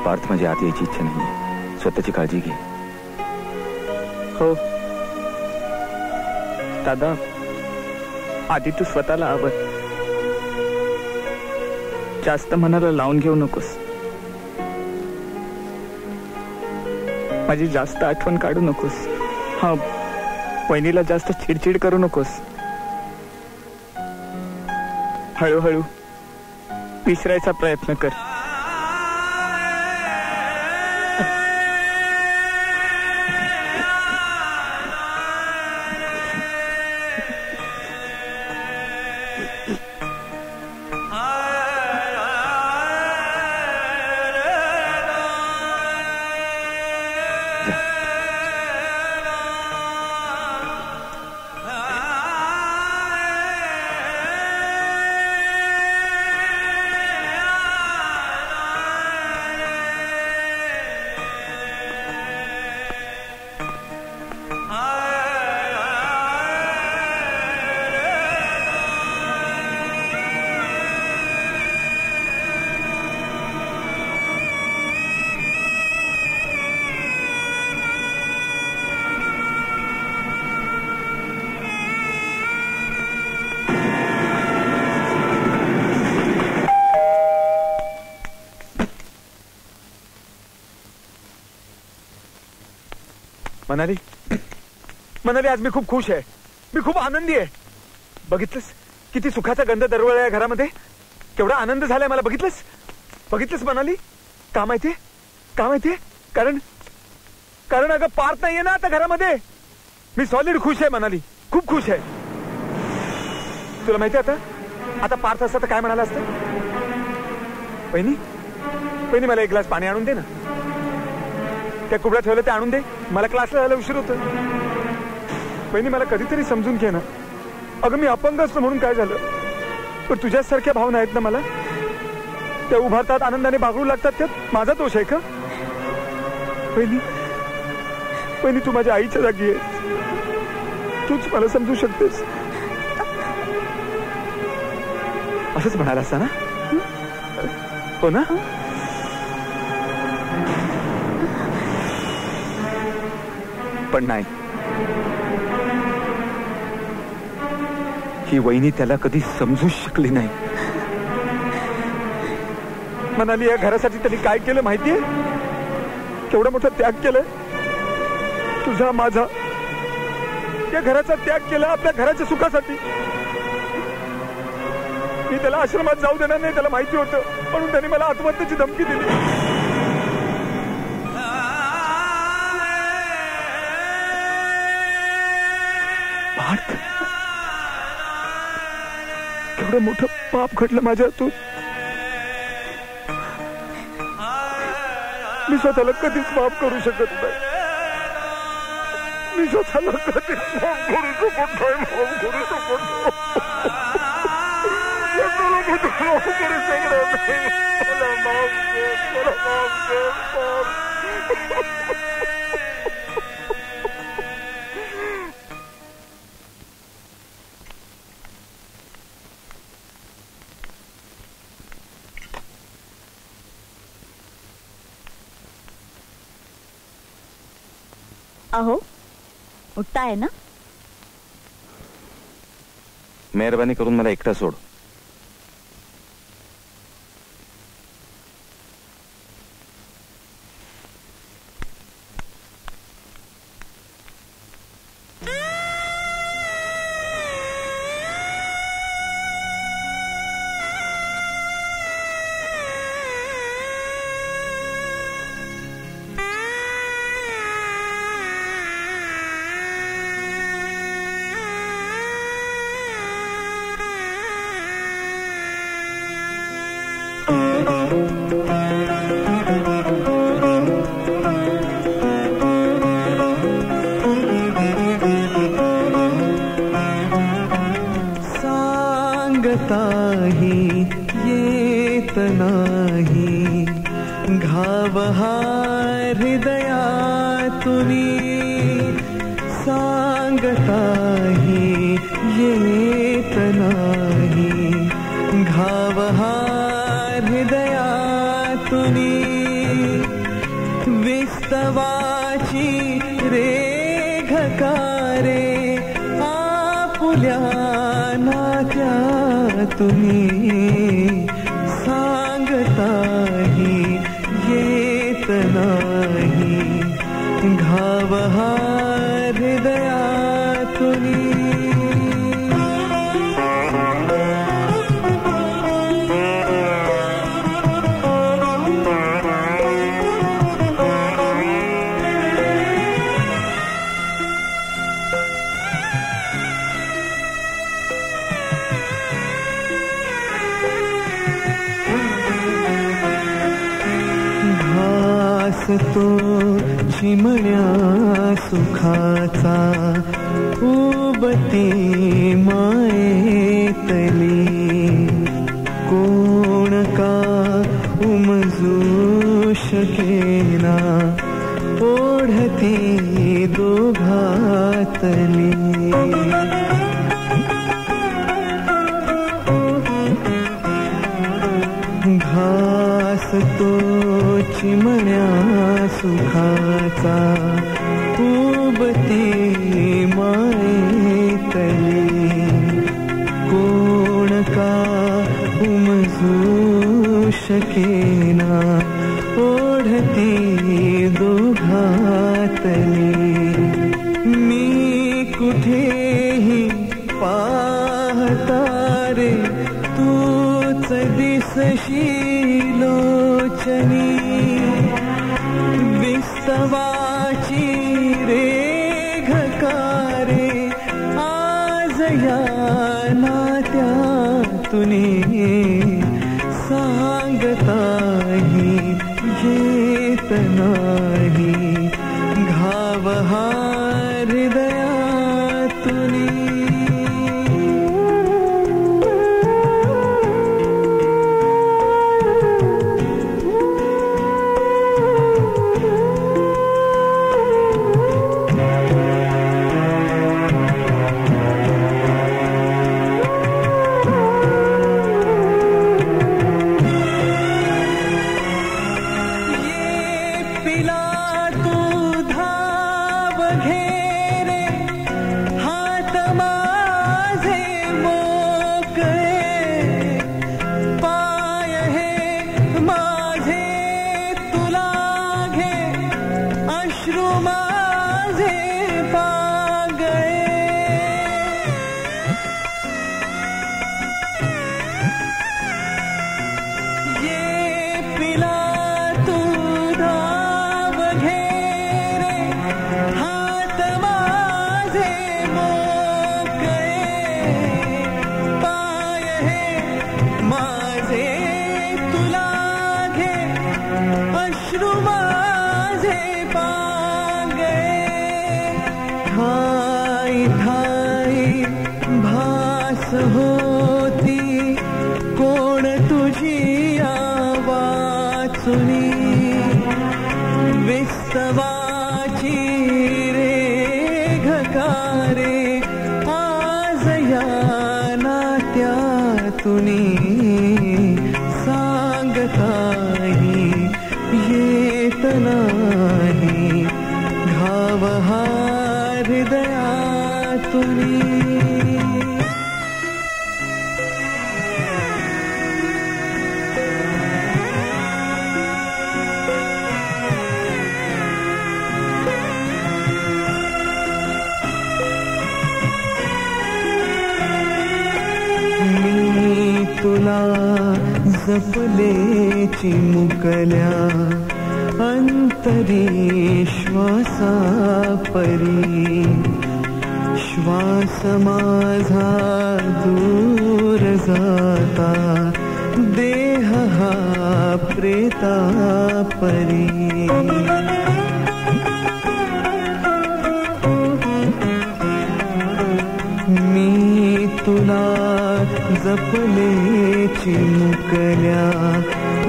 पार्थ, माझी आत यायची इच्छा नाही. स्वतःची काळजी घे. हो दादा, आधी तू स्वतःला आवर. जास्त मनाला लावून घेऊ नकोस. माझी जास्त आठवण काढू नकोस. हा, वहिनीला जास्त चिडचिड करू नकोस. हळूहळू विसरायचा प्रयत्न कर. मनाली, मनाली, आज मी खूप खुश आहे. मी खूप आनंदी आहे. बघितलंस किती सुखाचा गंध दरवळला या घरामध्ये. केवढा आनंद झालाय मला. बघितलंस मनाली? का माहितीये? का माहितीये? कारण अगं पार्थ नाहीये ना आता घरामध्ये. मी सॉलिड खुश आहे मनाली, खूप खुश आहे. तुला माहितीये आता पार्थ असता तर काय म्हणाला असतं? वहिनी, मला एक ग्लास पाणी आणून दे ना. त्या कुबड्या ठेवलं ते आणून दे. मला क्लासला जायला उशीर होतो. वहिनी, मला कधीतरी समजून घे ना. अगं मी अपंग असतो म्हणून काय झालं, पण तुझ्यासारख्या भावना आहेत ना मला. त्या उभारतात, आनंदाने बागडू लागतात, त्यात माझा दोष आहे का? वहिनी, तू माझ्या आईच्या जागी आहेस. तूच मला समजू शकतेस. असंच म्हणाला असता ना? हो ना? पण नाही, ही वहिनी त्याला कधी समजू शकली नाही. म्हणाली या घरासाठी त्यांनी काय केलं माहितीये? केवढा मोठा त्याग केलाय तुझा माझा. या घराचा त्याग केला आपल्या घराच्या सुखासाठी. मी त्याला आश्रमात जाऊ देणार नाही त्याला माहिती होतं, म्हणून त्याने मला आत्महत्येची धमकी दिली. केवढं मोठं पाप घडलं माझ्या हातून. मी स्वतःला कधीच माफ करू शकत नाही. मी स्वतःला कधीच माफ करू शकत नाही. माफ करू शकत अहो उठताय ना? मेहरबानी करून मला एकटा सोड. सांगताही येत नाही घाव हा हृदयातुनी. सांगताही येत नाही घाव हा हृदयातुनी. विस्तवाची रेघकारे आपुल्या नात्यातुनी. सांगताही येत नाही घाव हा हृदयातुनी. तो चिमण्या सुखाचा उबती मायेतली. कोण का उमजू शकेना ओढती दोघातली. घास तो चिमण्या सुखाचा उबती मायेतली. कोण का उमजू शकेना ओढती दोघातली. मी कुठेही पाहता रे तूच दिसशीलोचनी. विस्तवाची रेघकारे आज या नात्यातुनी. सांगताही येत नाही घाव हा हृदयातुनी. पिला तू धाव घेरे माझे पा गए ये पिला तू धाव घेरे हात माझे मोकळे पाय हे माझे तुला घे अश्रू माझे पागे ठाई ठाई भास होती कोण तुझी आवाचुनी विस्तवाची रेघकारे आज या नात्यातुनी सांगताही येत नाही घाव हा हृदयातुनी मी तुला जपले चिमुकल्या अंतरी श्वासा परी श्वास माझा दूर जाता देह हा प्रेता परी मी तुला जपले चिमुकल्या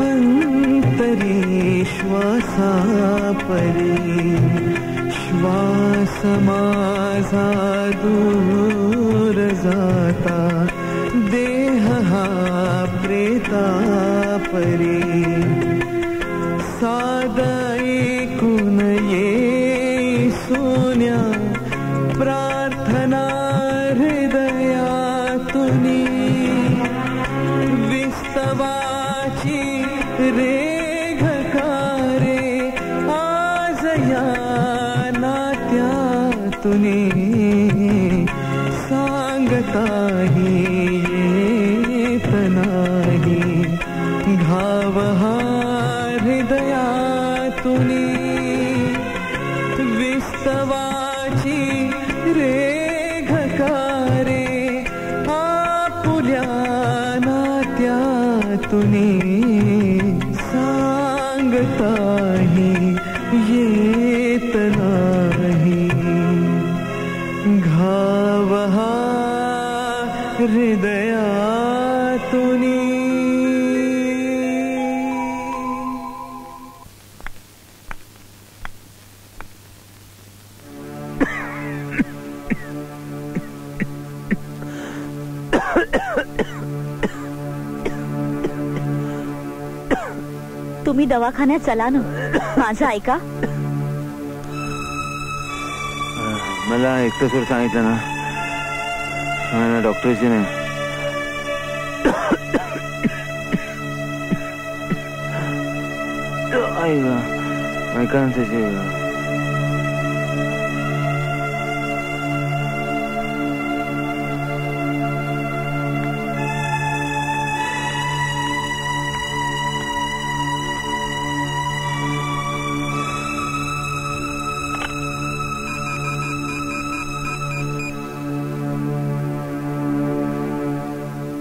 अंतरी श्वासा परी श्वास माझा दूर जाता देह हा प्रेता परी साध ऐकून ये सोन्या प्रार्थना हृदयातुनी विस्तवाची रेघकारे आज या नात्यातुनी सांगताही येत नाही घाव हा हृदयातुनी विस्तवाची रेघकारे आपुल्या नात्यातुनी सांगताही येत नाही घाव हा हृदयातुनी तुम्ही दवाखान्यात चला ना माझं ऐका मला एकटं सोड सांगितलं ना मला डॉक्टरची नाही ऐका ना त्याची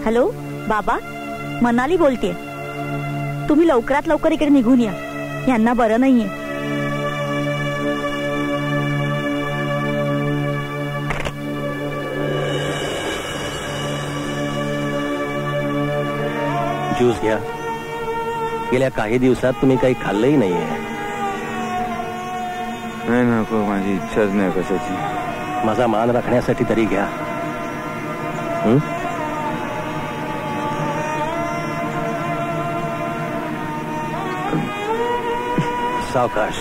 हॅलो बाबा मनाली बोलतेय तुम्ही लवकरात लवकर इकडे निघून या यांना बरं नाहीये ज्यूस घ्या गेल्या काही दिवसात तुम्ही काही खाल्लंही नाहीये नाही नको माझी इच्छाच नाही कशाची माझा मान राखण्यासाठी तरी घ्या सावकाश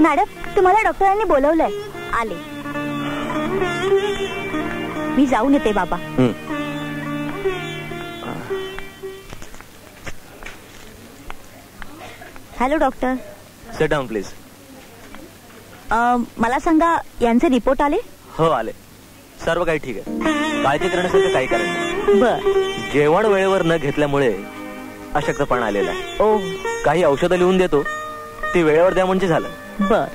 मॅडम तुम्हाला डॉक्टरांनी बोलवलंय. आले. मी जाऊन येते बाबा. Hello doctor. Sit down please. मला सांगा यांचे रिपोर्ट आले? हो आले. सर्व काही ठीक आहे. काळजी करण्यासारखं काही कारण नाही. बर. जेवण वेळेवर न घेतल्यामुळे अशक्तपणा आलेला आहे. ओ. काही औषधं लिहून देतो, ती वेळेवर द्या म्हणजे झालं. बर.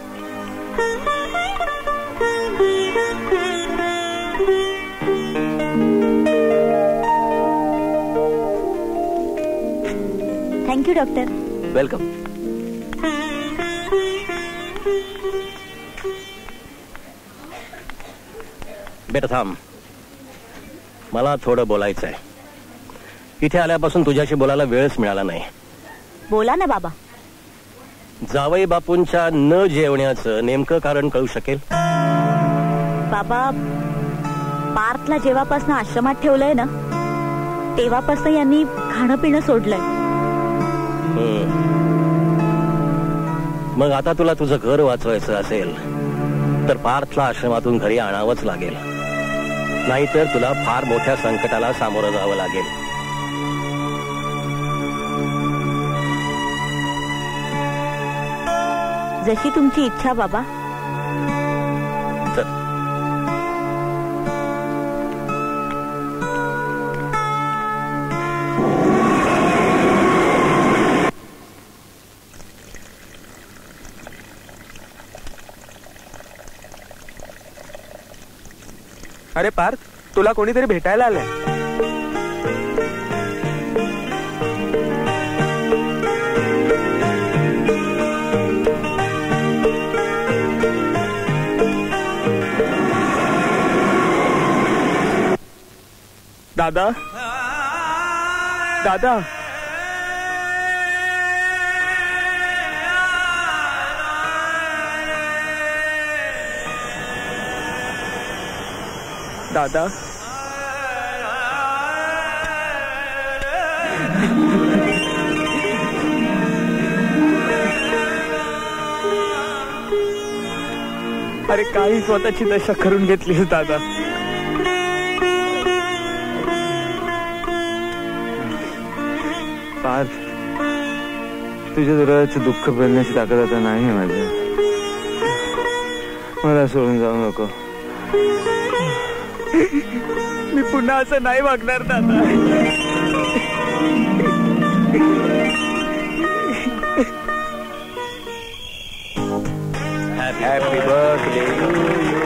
Thank you doctor. वेलकम. बेटा थांब, मला थोडं बोलायचं आहे. इथे आल्यापासून तुझ्याशी बोलायला वेळच मिळाला नाही. बोला ना बाबा. जावई बापूंच्या न जेवण्याचं नेमकं कारण कळू शकेल? बाबा, पार्थला जेव्हापासून आश्रमात ठेवलंय ना तेव्हापासून यांनी खाणं पिणं सोडलंय. मग आता तुला तुझं घर वाचवायचं असेल तर पार्थला आश्रमातून घरी आणावंच लागेल, नाहीतर तुला फार मोठ्या संकटाला सामोरं जावं लागेल. जशी तुमची इच्छा बाबा. अरे पार्थ, तुला कोणीतरी भेटायला आलंय. दादा, दादा, दादा, अरे काही स्वतःची दशा करून घेतलीस दादा. पार्थ, तुझ्या हृदयाचं दुःख पेलण्याची ताकद आता नाही माझ्या. मला सोडून जाऊ नको. मी पुन्हा असं नाही वागणार दादा. Happy birthday to you.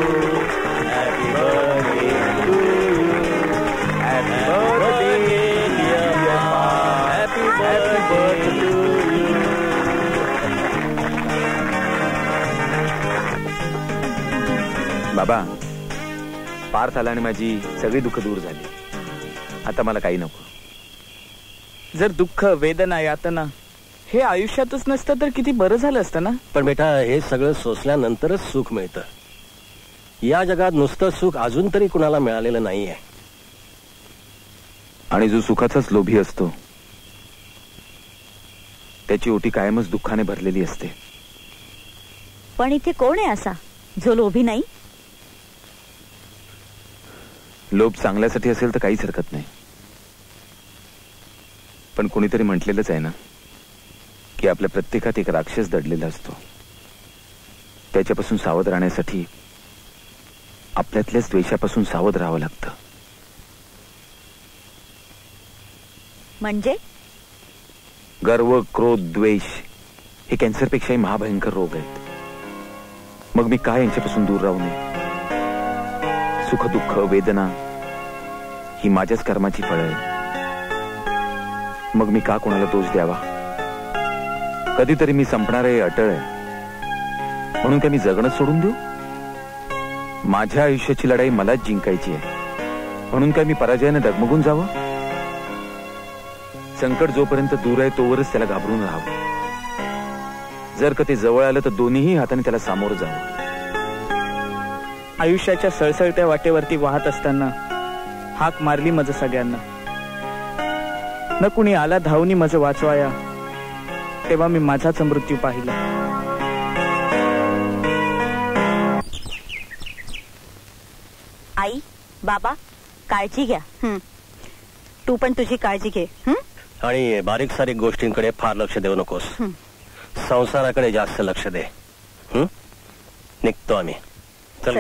Happy birthday to you. Happy birthday dear Parth. Happy birthday to you. बाबा, पार्थ आला आणि माझी सगळी दुःख दूर झाली. आता मला काही नको. जर दुःख, वेदना, यातना हे आयुष्यातच नसतं तर किती बरं झालं असतं ना. पण बेटा, हे सगळं सोसल्यानंतरच सुख मिळतं. या जगात नुसतं सुख अजून तरी कुणाला मिळालेलं नाहीये. आणि जो सुखाचाच लोभी असतो त्याची ओटी कायमच दुःखाने भरलेली असते. पण इथे कोण आहे असा जो लोभी नाही? लोभ चांगल्यासाठी असेल तर काहीच हरकत नाही. पण कोणीतरी म्हटलेलंच आहे ना की आपल्या प्रत्येकात एक राक्षस दडलेला असतो. त्याच्यापासून सावध राहण्यासाठी आपल्यातल्याच द्वेषापासून सावध राहावं लागतं. म्हणजे गर्व, क्रोध, द्वेष हे कॅन्सरपेक्षाही महाभयंकर रोग आहेत. मग मी काय यांच्यापासून दूर राहू नये? सुख, दुःख, वेदना ही माझ्याच कर्माची फळं आहे. मग मी का कोणाला दोष द्यावा? कधीतरी मी संपणार आहे, अटळ आहे म्हणून काय मी जगणं सोडून देऊ? माझ्या आयुष्याची लढाई मलाच जिंकायची आहे म्हणून काय मी पराजयाने डगमगून जावं? संकट जोपर्यंत दूर आहे तोवरच त्याला घाबरून राहावं. जर का ते जवळ आलं तर दोन्ही हाताने त्याला सामोरं जावं. आयुष्याच्या सळसळत्या वाटेवरती वाहत असताना हाक मारली मज सगळ्यांना. न कुणी आला धावनी मज वाचवाया, तेव्हा मी माझाच मृत्यू पाहिला. आई बाबा काळजी घ्या. तू पण तुझी काळजी घे. आणि बारीक सारीक गोष्टींकडे फार लक्ष देऊ नकोस. संसाराकडे जास्त लक्ष दे. निघतो आम्ही. चल.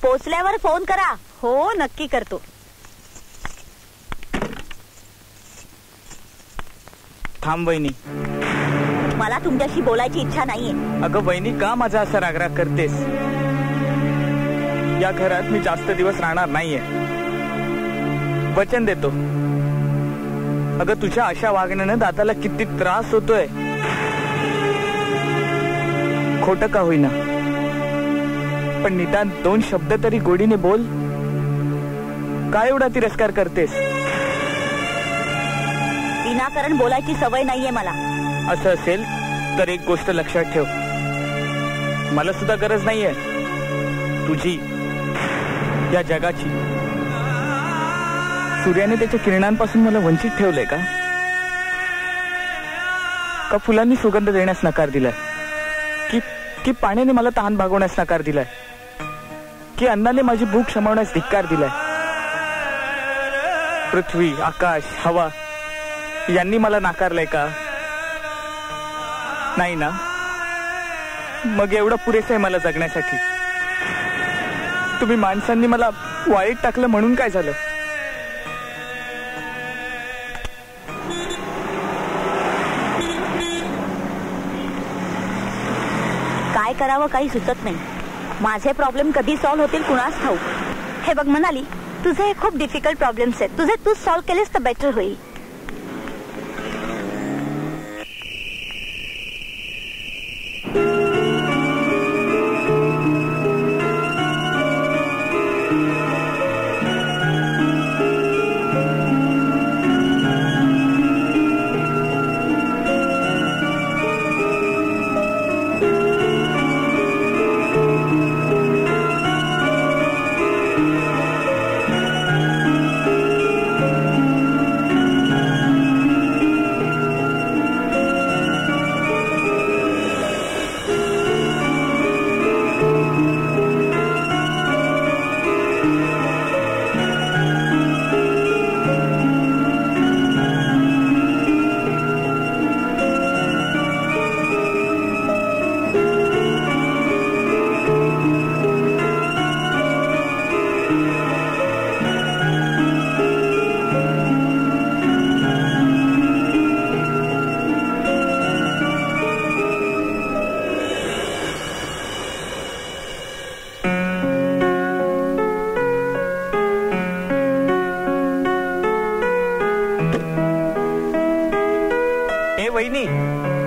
पोचल्यावर फोन करा. हो नक्की करतो. थांब वहिनी. मला तुमच्याशी बोलायची इच्छा नाहीये. अगं वहिनी, का माझा असा रागराग करतेस? या घरात मी जास्त दिवस राहणार नाहीये, वचन देतो. अगं तुझ्या अशा वागण्यानं दादाला किती त्रास होतोय. खोटं का होईना, पण निदान 2 शब्द तरी गोडीने बोल. काय एवढा तिरस्कार करतेस? विनाकारण बोलायची सवय नाहीये मला. असं असेल तर एक गोष्ट लक्षात ठेव, मला सुद्धा गरज नाहीये तुझी, या जगाची. सूर्याने त्याच्या किरणांपासून मला वंचित ठेवलंय का? का फुलांनी सुगंध देण्यास नकार दिलाय? की पाण्याने मला तहान भागवण्यास नकार दिलाय? की अन्नाने माझी भूक शमवण्यास धिक्कार दिलाय? पृथ्वी, आकाश, हवा यांनी मला नाकारलंय का? नाही ना. मग एवढं पुरेसं आहे मला जगण्यासाठी. तुम्ही माणसांनी मला वाईट टाकलं म्हणून काय झालं? काय करावं काही सुचत नाही. माझे प्रॉब्लेम कधी सॉल्व्ह होतील कुणास ठाऊक. हे बघ मनाली, तुझे हे खूप डिफिकल्ट प्रॉब्लेम्स आहेत. तुझे तूच सॉल्व्ह केलेस तर बेटर होईल.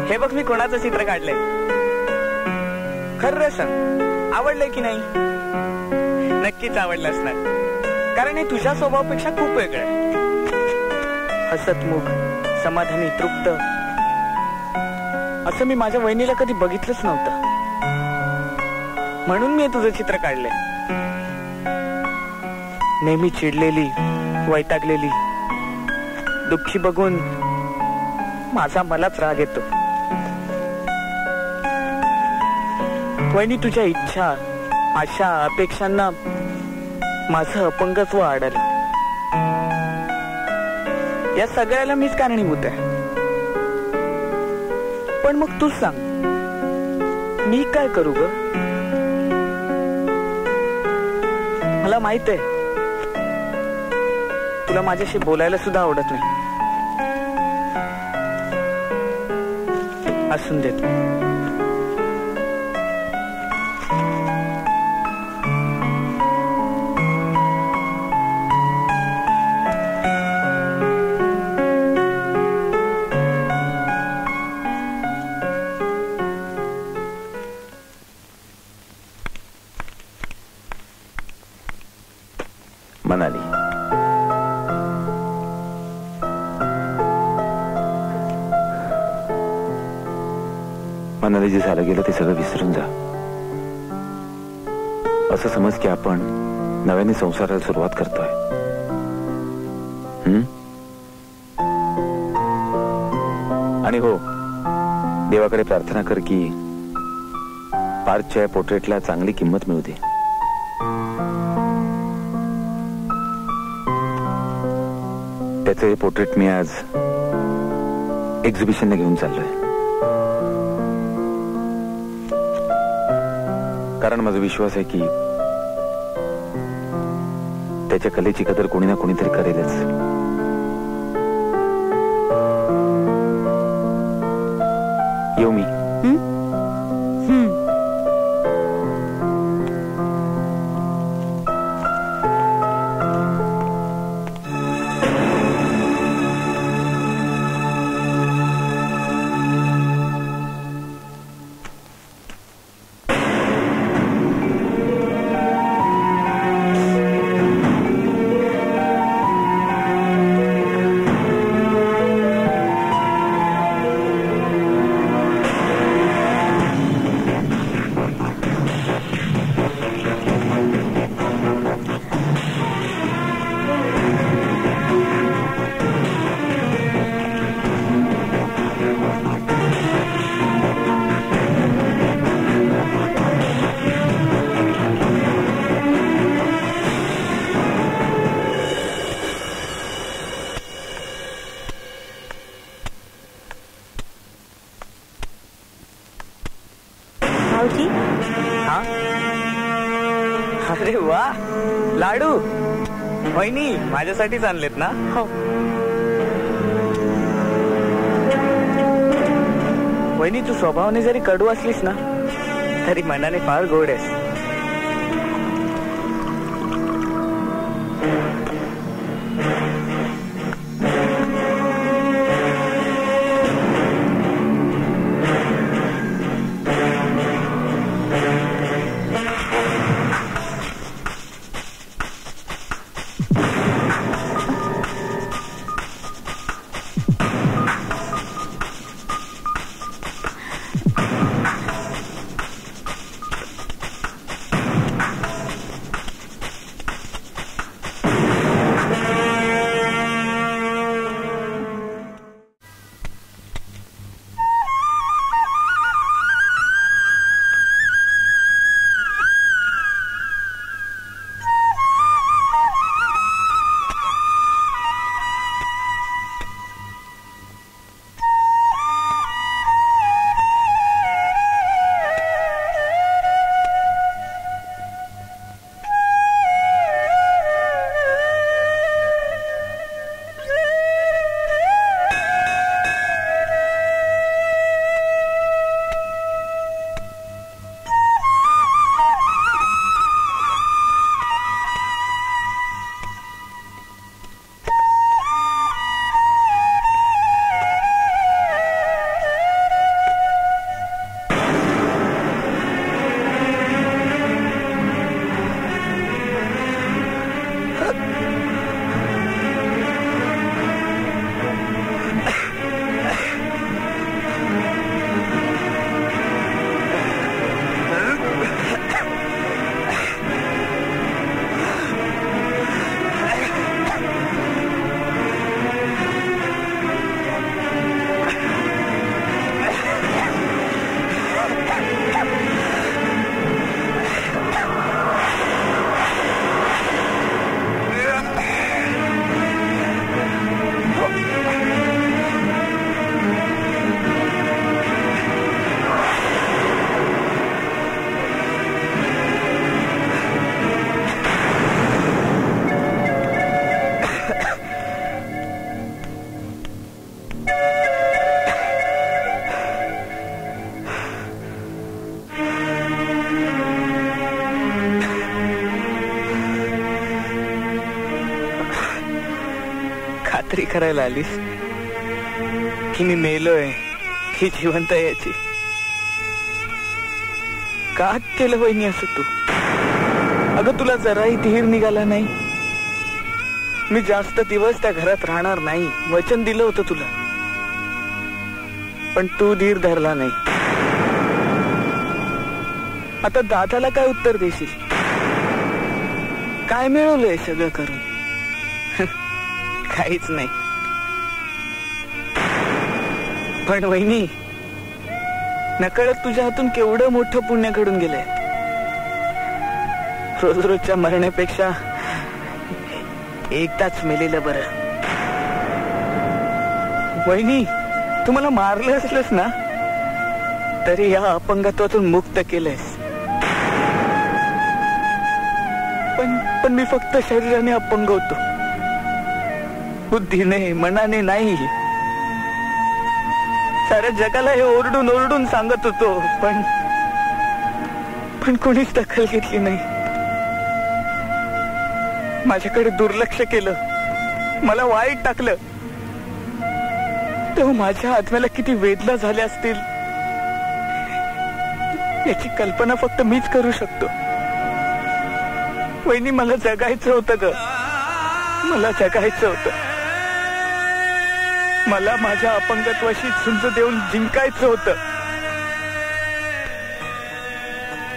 हे बघ मी कोणाचं चित्र काढलंय. खरं सांग, आवडलंय की नाही? नक्कीच आवडलं असणार, कारण हे तुझ्या स्वभावापेक्षा खूप वेगळं आहे. हसतमुख, समाधानी, तृप्त असं मी माझ्या वहिनीला कधी बघितलंच नव्हतं. म्हणून मी तुझं चित्र काढलंय. नेहमी चिडलेली, वैतागलेली, दुःखी बघून माझा मलाच राग येतो. वहिनी, तुझ्या इच्छा, आशा, अपेक्षांना माझं अपंगत्व आढळलं. या सगळ्याला मीच कारणीभूत आहे. पण मग तूच सांग, मी काय करू ग? मला माहित आहे तुला माझ्याशी बोलायला सुद्धा आवडत नाही. असून देत. मनाली, मनाली, जे झालं गेलं ते सगळं विसरून जा. असं समज की आपण नव्याने संसाराला सुरुवात करतोय. आणि हो, देवाकडे प्रार्थना कर की पार्थच्या पोर्ट्रेटला चांगली किंमत मिळू दे. त्याचं हे पोर्ट्रेट मी आज एक्झिबिशनला घेऊन चाललोय. कारण माझा विश्वास आहे की त्याच्या कलेची कदर कोणी ना कोणीतरी करेलच. येऊ मी. अरे वा, लाडू वहिनी माझ्यासाठीच आणलेत ना? हो. वहिनी तू स्वभावाने जरी कडू असलीस ना तरी मनाने फार गोड आहेस. खात्री करायला आलीस की मी मेलोय की जिवंत आहे याची? का केलं वहिनी असं तू? अगं तुला जराही धीर निघाला नाही. मी जास्त दिवस त्या घरात राहणार नाही वचन दिलं होतं तुला, पण तू धीर धरला नाही. आता दादाला काय उत्तर देशील? काय मिळवलंय सगळं करून? काहीच नाही. पण वहिनी नकळत तुझ्या हातून केवढं मोठं पुण्य घडून गेलंय. रोज रोजच्या मरण्यापेक्षा एकदाच मेलेलं बरं. वहिनी, तू मला मारलं असलंस ना तरी या अपंगत्वातून मुक्त केलंयस. पण मी फक्त शरीराने अपंग होतो, बुद्धीने मनाने नाही. साऱ्या जगाला हे ओरडून ओरडून सांगत होतो, पण कोणीच दखल घेतली नाही. माझ्याकडे दुर्लक्ष केलं, मला वाईट टाकलं. तेव्हा माझ्या आत्म्याला किती वेदना झाल्या असतील याची कल्पना फक्त मीच करू शकतो. वहिनी, मला जगायचं होतं ग, मला जगायचं होतं. मला माझ्या अपंगत्वाशी झुंज देऊन जिंकायचं होतं.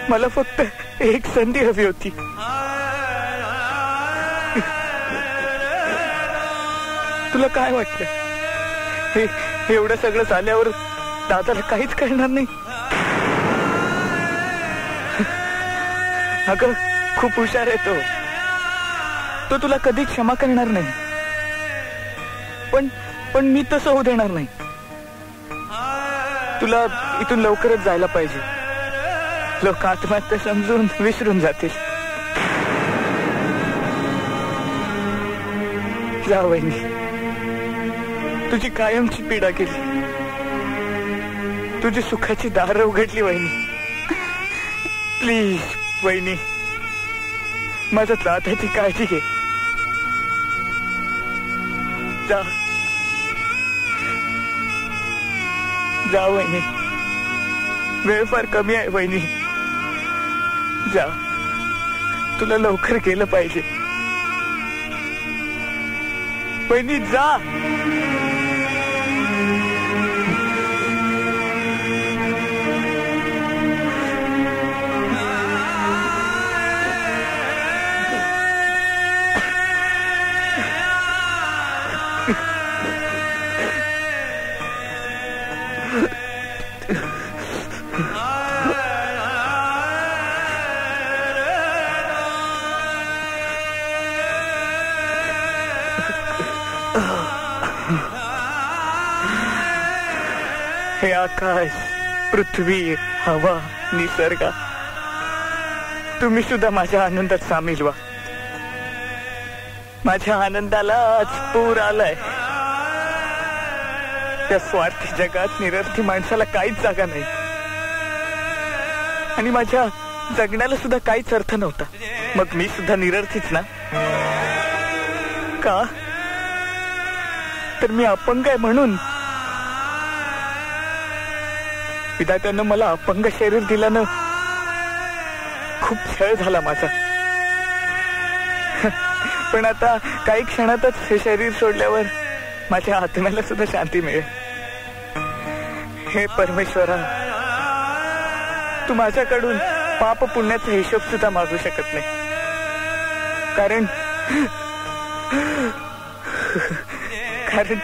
मला फक्त एक संधी हवी होती. तुला काय वाटलं, हे एवढं सगळं झाल्यावर दादाला काहीच कळणार नाही? अगं, खूप हुशार आहे तो तुला कधी क्षमा करणार नाही. पण मी तसं होऊ देणार नाही. तुला इथून लवकरच जायला पाहिजे. लोक आत्महत्या समजून विसरून जातील. जा वहिनी, तुझी कायमची पीडा केली, तुझी सुखाची दारं उघडली. वहिनी, प्लीज वहिनी, माझ्या दादाची काळजी घे. जा जा वहिनी, वेळ फार कमी आहे. वहिनी जा, तुला लवकर गेलं पाहिजे. वहिनी जा. हे आकाश, पृथ्वी, हवा, निसर्ग, तुम्ही सुद्धा माझ्या आनंदात सामील व्हा. माझ्या आनंदाला आज पूर आलाय. त्या स्वार्थी जगात निरर्थी माणसाला काहीच जागा नाही, आणि माझ्या जगण्याला सुद्धा काहीच अर्थ नव्हता. मग मी सुद्धा निरर्थीच ना? का? तर मी अपंग आहे म्हणून. विधात्यानं मला अपंग शरीर दिल्यानं खूप छळ झाला माझा. पण आता काही क्षणातच हे शरीर सोडल्यावर माझ्या आत्म्याला सुद्धा शांती मिळेल. हे परमेश्वरा, तू माझ्याकडून पाप पुण्याचा हिशोब सुद्धा मागू शकत नाही, कारण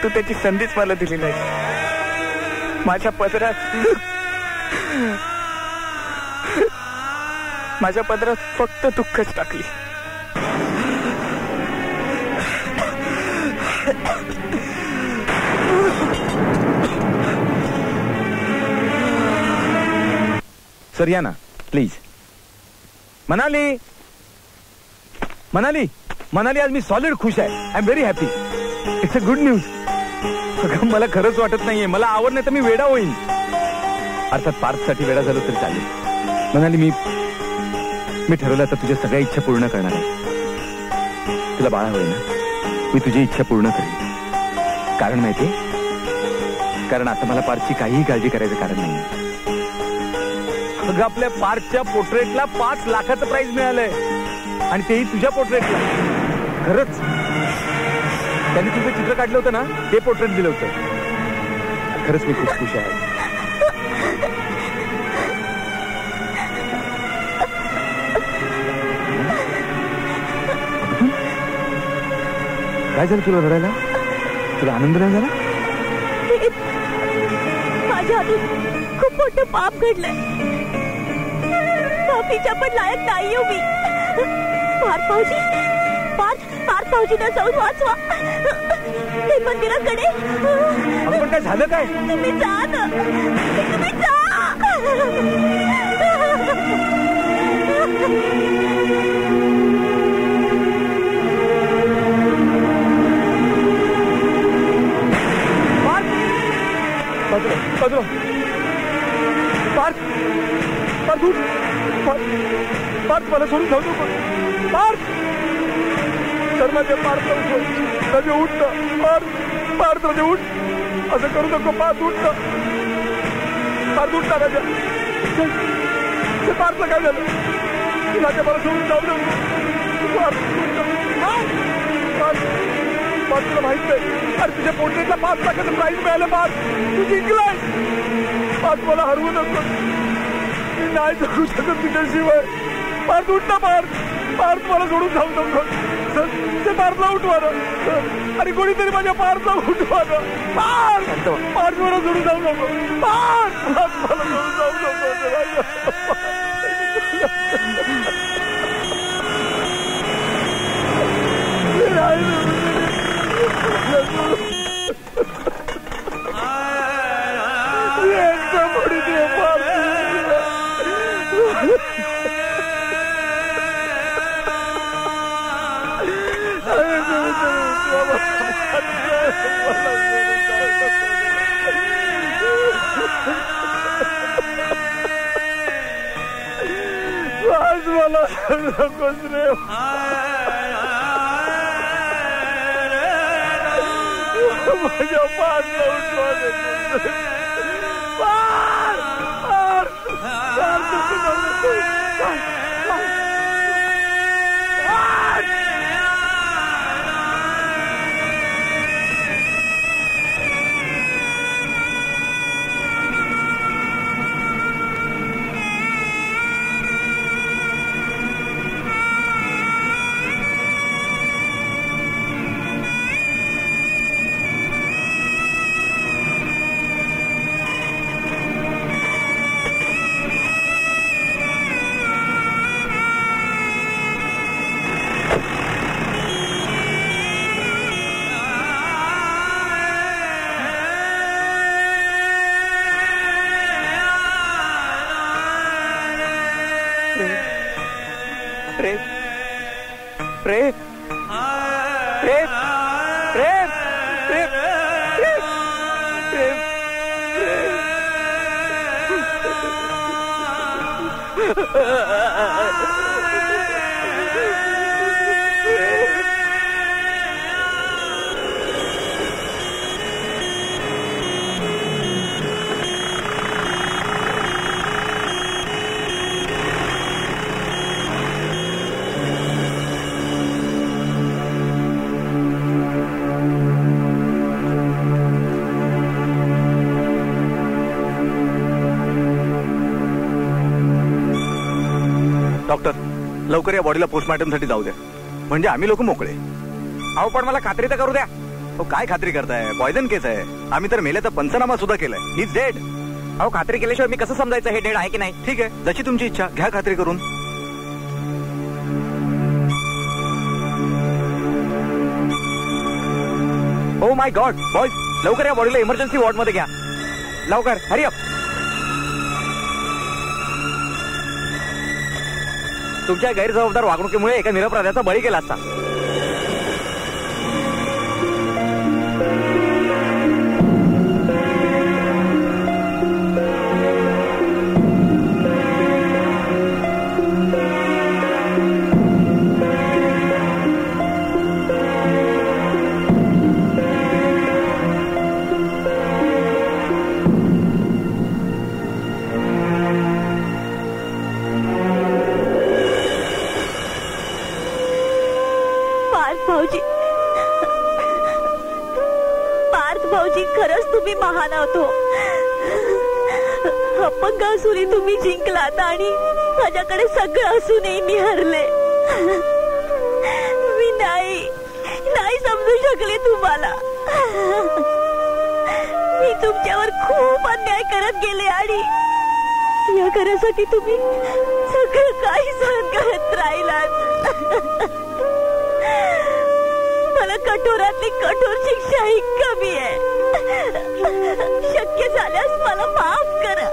तू त्याची संधीच मला दिली नाही. माझ्या पदरात फक्त दुःखच टाकली. सर या ना प्लीज. मनाली, आज मी सॉलिड खुश आहे. I am very happy. It's a good news. मला खरंच वाटत नाहीये, मला आवड नाही तर मी वेडा होईन. अर्थात पार्थसाठी वेडा झालो तरी चालेल. मनाली, मी ठरवलं आता तुझ्या सगळ्या इच्छा पूर्ण करणार आहे. तुला बाळा होईल ना, मी तुझी इच्छा पूर्ण करेन. कारण माहितीये, कारण आता मला पार्थची काहीही काळजी करायचं कारण नाही. अगं, आपल्या पार्थच्या पोर्ट्रेटला 5 लाखाचं प्राइज मिळालंय, आणि तेही तुझ्या पोर्ट्रेटला. खरंच, त्यांनी तुझं चित्र काढलं होतं ना, ते पोर्ट्रेट दिलं होतं. खरंच मी खूप खुश आहे. काय झालं तुला रडायला? तुला आनंद नाही झाला? माझ्या हातून खूप मोठं पाप घडलंय. माफीच्या पण लायक नाही हो मी. पार्थ भाऊजी, पार्थ भाऊजींना जाऊन वाचवा ते मंदिराकडे. पण काय झालं काय? तुम्ही जा ना, तुम्ही जा. पार्थ मला सोडून जाऊ नको. पार्थ तर माझ्या पार्थ माझे उठ ना. पार्थ माझे उठ. असं करू नको. पार्थ उठ ना. पार्थ उठ ना राजा. पार्थला काय झालं? राजा मला सोडून जाऊ नको. पार्थ तुला माहित नाही. अरे तुझ्या पोटलेटला 5 लाखाचं प्राईज मिळालं. पार्थ तू जिंकलाय. पार्थ मला हरवू नको. मी नाही जगू शकत तुझ्याशिवाय. पार्थ उठ ना. पार्थ मला सोडून जाऊ नको. ते पार्थला उठवा ना. अरे कोणीतरी माझ्या पार्थला उठवा ना. पार्थ मला सोडून जाऊ नको. पार्थ मला सोडून जाऊ नको. आज मला नकोच रे. माझ्या पार्थ लवकर या बॉडीला पोस्टमॉर्टम साठी जाऊ द्या. म्हणजे आम्ही लोक मोकळे. अहो पण मला खात्री तर करू द्या. काय खात्री करताय? पॉयझन केस आहे. आम्ही तर मेल्याचा पंचनामा सुद्धा केलाय. He is dead. अहो खात्री केल्याशिवाय मी कसं समजायचं हे डेड आहे की नाही? ठीक आहे, जशी तुमची इच्छा. घ्या खात्री करून. ओ माय गॉड बॉयज, लवकर या बॉडीला इमर्जन्सी वॉर्ड मध्ये घ्या. लवकर, हरी अप. तुमच्या गैरजबाबदार वागणुकीमुळे एका निरपराध्याचा बळी केला असता. खरंच तुम्ही महान होतो. अपंग असूनही तुम्ही जिंकलात आणि माझ्याकडे सगळं असूनही मी हरले. मी नाही समजू शकले तुम्हाला. मी तुमच्यावर खूप अन्याय करत गेले आणि या घरासाठी तुम्ही सगळं काही सहन करत राहिलात. मला कठोरातली कठोर शिक्षा ही कमी आहे. शक्य झाल्यास मला माफ करा.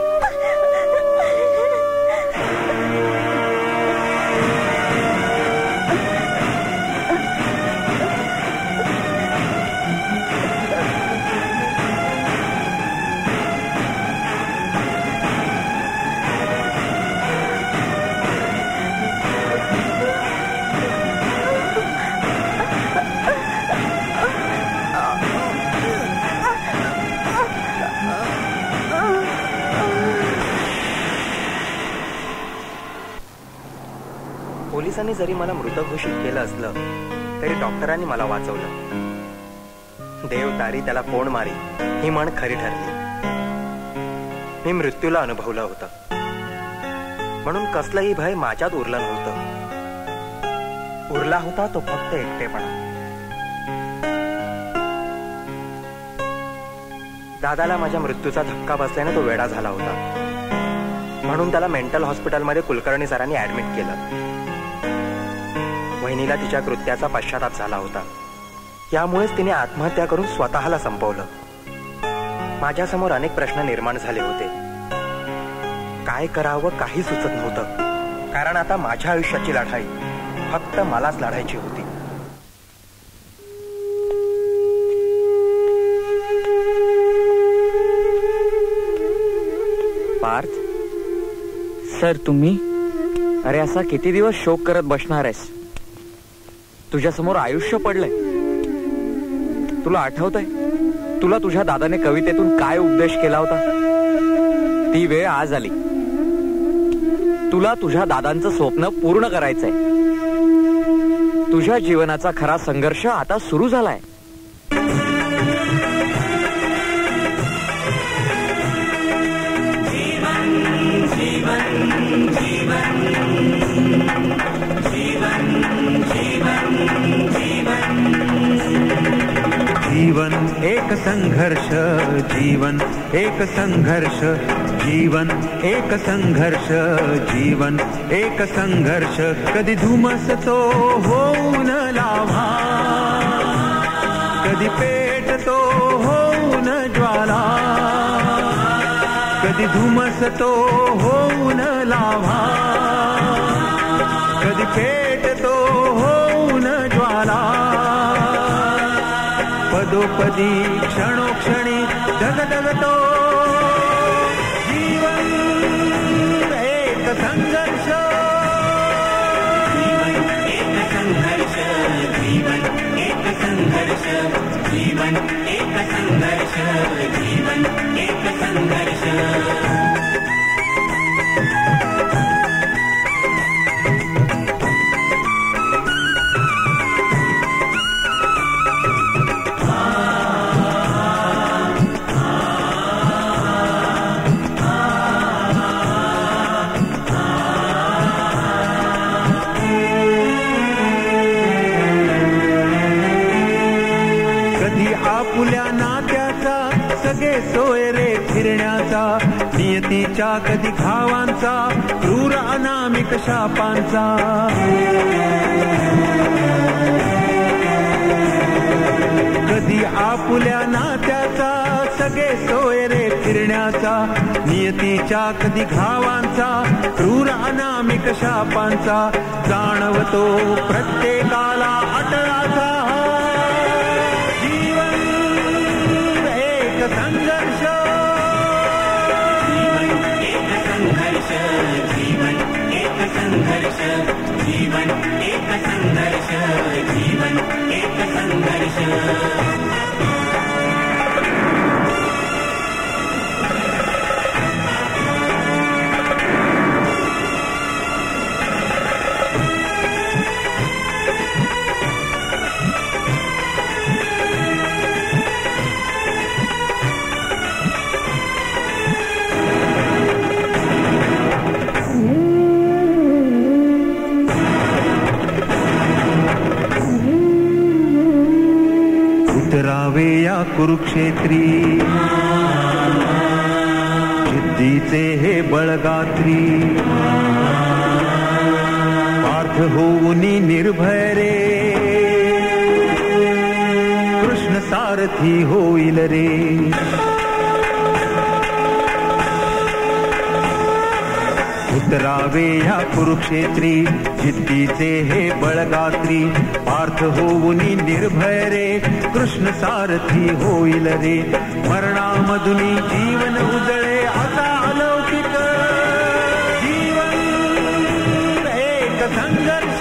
पोलिसांनी जरी मला मृत घोषित केलं असलं तरी डॉक्टरांनी मला वाचवलं. देव तारी त्याला कोण मारी ही म्हण खरी ठरली. मी मृत्यूला अनुभवलं होतं म्हणून कसलंही भय माझ्यात उरलं नव्हतं. उरला होता तो फक्त एकटेपणा. दादाला माझ्या मृत्यूचा धक्का बसल्याने तो वेडा झाला होता म्हणून त्याला मेंटल हॉस्पिटलमध्ये कुलकर्णी सरांनी ऍडमिट केलं. वहिनीला तिच्या कृत्याचा पश्चाताप झाला होता. यामुळेच तिने आत्महत्या करून स्वतःला संपवलं. माझ्यासमोर अनेक प्रश्न निर्माण झाले होते. काय करावं काही सुचत नव्हतं कारण आता माझ्या आयुष्याची लढाई फक्त मलाच लढायची होती. पार्थ सर तुम्ही अरे असा किती दिवस शोक करत बसणार आहेस? तुझ्या समोर आयुष्य पडलंय. तुला आठवतंय तुला तुझ्या दादाने कवितेतून काय उपदेश केला होता? ती वेळ आज आली. तुला तुझ्या दादांचं स्वप्न पूर्ण करायचंय. तुझ्या जीवनाचा खरा संघर्ष आता सुरू झालाय. जीवन एक संघर्ष, जीवन एक संघर्ष, जीवन एक संघर्ष, जीवन एक संघर्ष. कधी धुमसतो होऊन लाव्हा, कधी पेटतो होऊन ज्वाला, कधी धुमसतो होऊन लाव्हा, कधी पेटतो होऊन ज्वाला. पदोपदी क्षणोक्षणी धगधगतो जीवन एक संघर्ष, जीवन एक संघर्ष, जीवन एक संघर्ष, जीवन एक संघर्ष, जीवन एक संघर्ष. आपुल्या नात्याचा सगळे सोय रे फिरण्याचा, नियतीच्या कधी घावांचा, क्रूर अनामिक शापांचा. कधी आपुल्या नात्याचा सगळे सोय रे फिरण्याचा, नियतीच्या कधी घावांचा, क्रूर अनामिक शापांचा. जाणवतो प्रत्येकाला अटळाचा संघर्ष, जीवन एक संघर्ष, जीवन एक संघर्ष, जीवन एक संघर्ष, जीवन एक संघर्ष. उतरावे या कुरुक्षेत्री जिद्दीचे हे बळगात्री. पार्थ होऊनी निर्भय रे सारथी होईल रे. उतरावे या कुरुक्षेत्री जिद्दीचे हे बळगात्री. पार्थ होऊन निर्भय रे कृष्ण सारथी होईल रे. मरणामधुनी जीवन उजळे आता अलौकिक जीवन एक संघर्ष.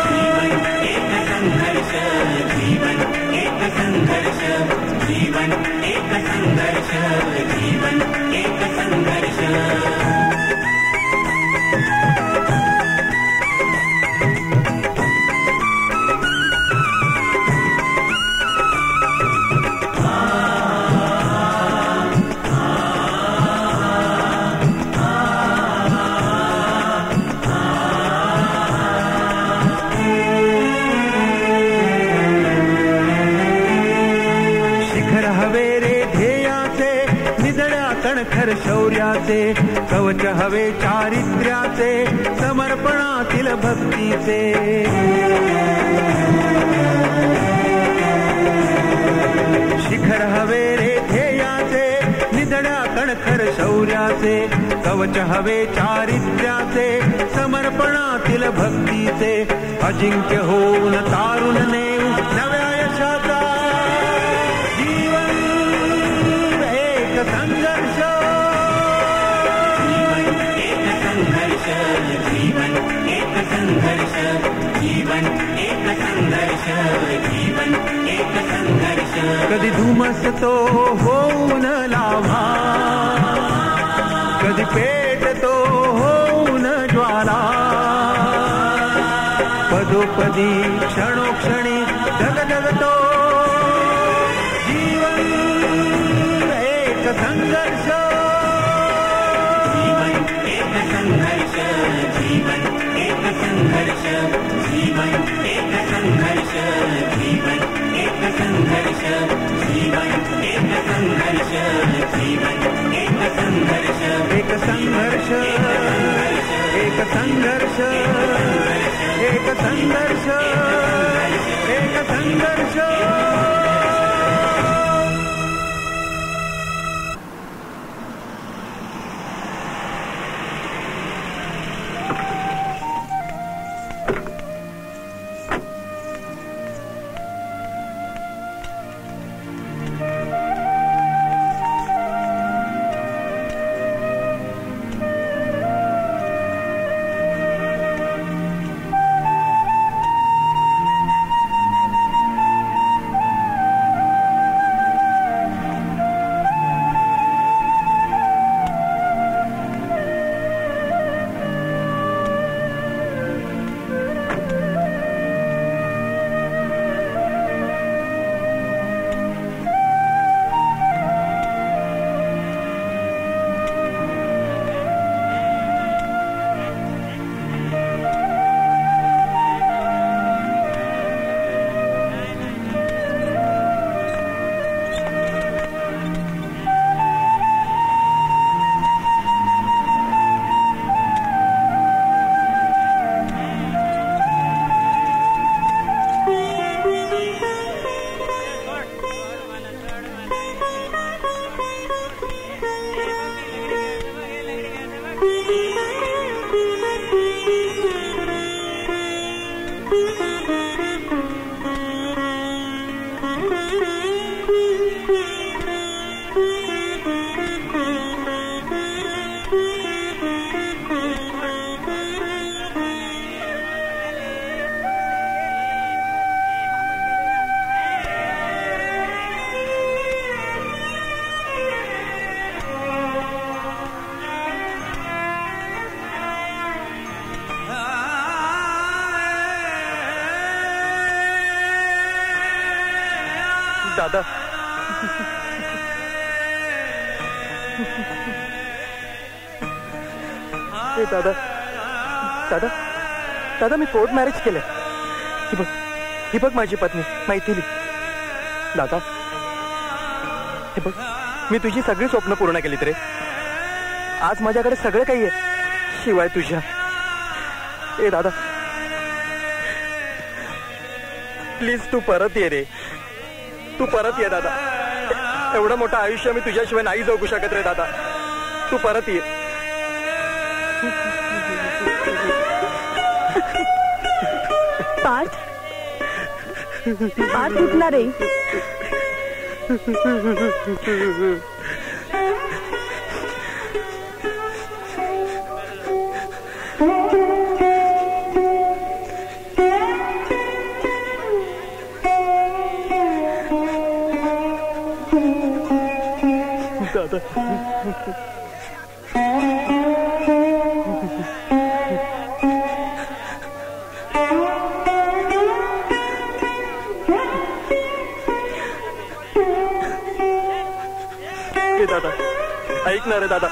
जीवन एक संघर्ष. जीवन एक संघर्ष. जीवन एक संघर्ष. जीवन एक संघर्ष. खर शौर्याचे कवच हवे चारित्र्याचे समर्पणातील भक्तीचे. शिखर हवे रे ध्येयाचे निधड्या कणखर शौर्याचे कवच हवे चारित्र्याचे समर्पणातील भक्तीचे. अजिंक्य होऊन तारुण नेऊ नव्या यशाचा. जीवन एक संघर्ष. जीवन एक संघर्ष. जीवन एक संघर्ष. जीवन एक संघर्ष. कधी धुमसतो होऊन लाभा. कधी पेटतो होऊन ज्वाला. पदोपदी क्षणोक्षणी जगजगतो. जीवन एक संघर्ष. संघर्ष. जीवन एक संघर्ष. जीवन एक संघर्ष. जीवन एक संघर्ष. जीवन एक संघर्ष. जीवन एक संघर्ष. एक संघर्ष. एक संघर्ष. एक संघर्ष. एक संघर्ष. दादा दादा दादा दादा मी कोर्ट मॅरेज केलंय. ही बघ माझी पत्नी मैथिली. दादा हे बघ मी तुझी सगळी स्वप्न पूर्ण केलीत रे. आज माझ्याकडे सगळं काही आहे शिवाय तुझ्या. ए दादा प्लीज तू परत ये रे. तू परत ये दादा. एवढं मोठं आयुष्य मी तुझ्याशिवाय नाही जगू शकत रे दादा. तू परत ये. पार्थ पार्थ उठणार रे. दादा ऐक ना रे दादा.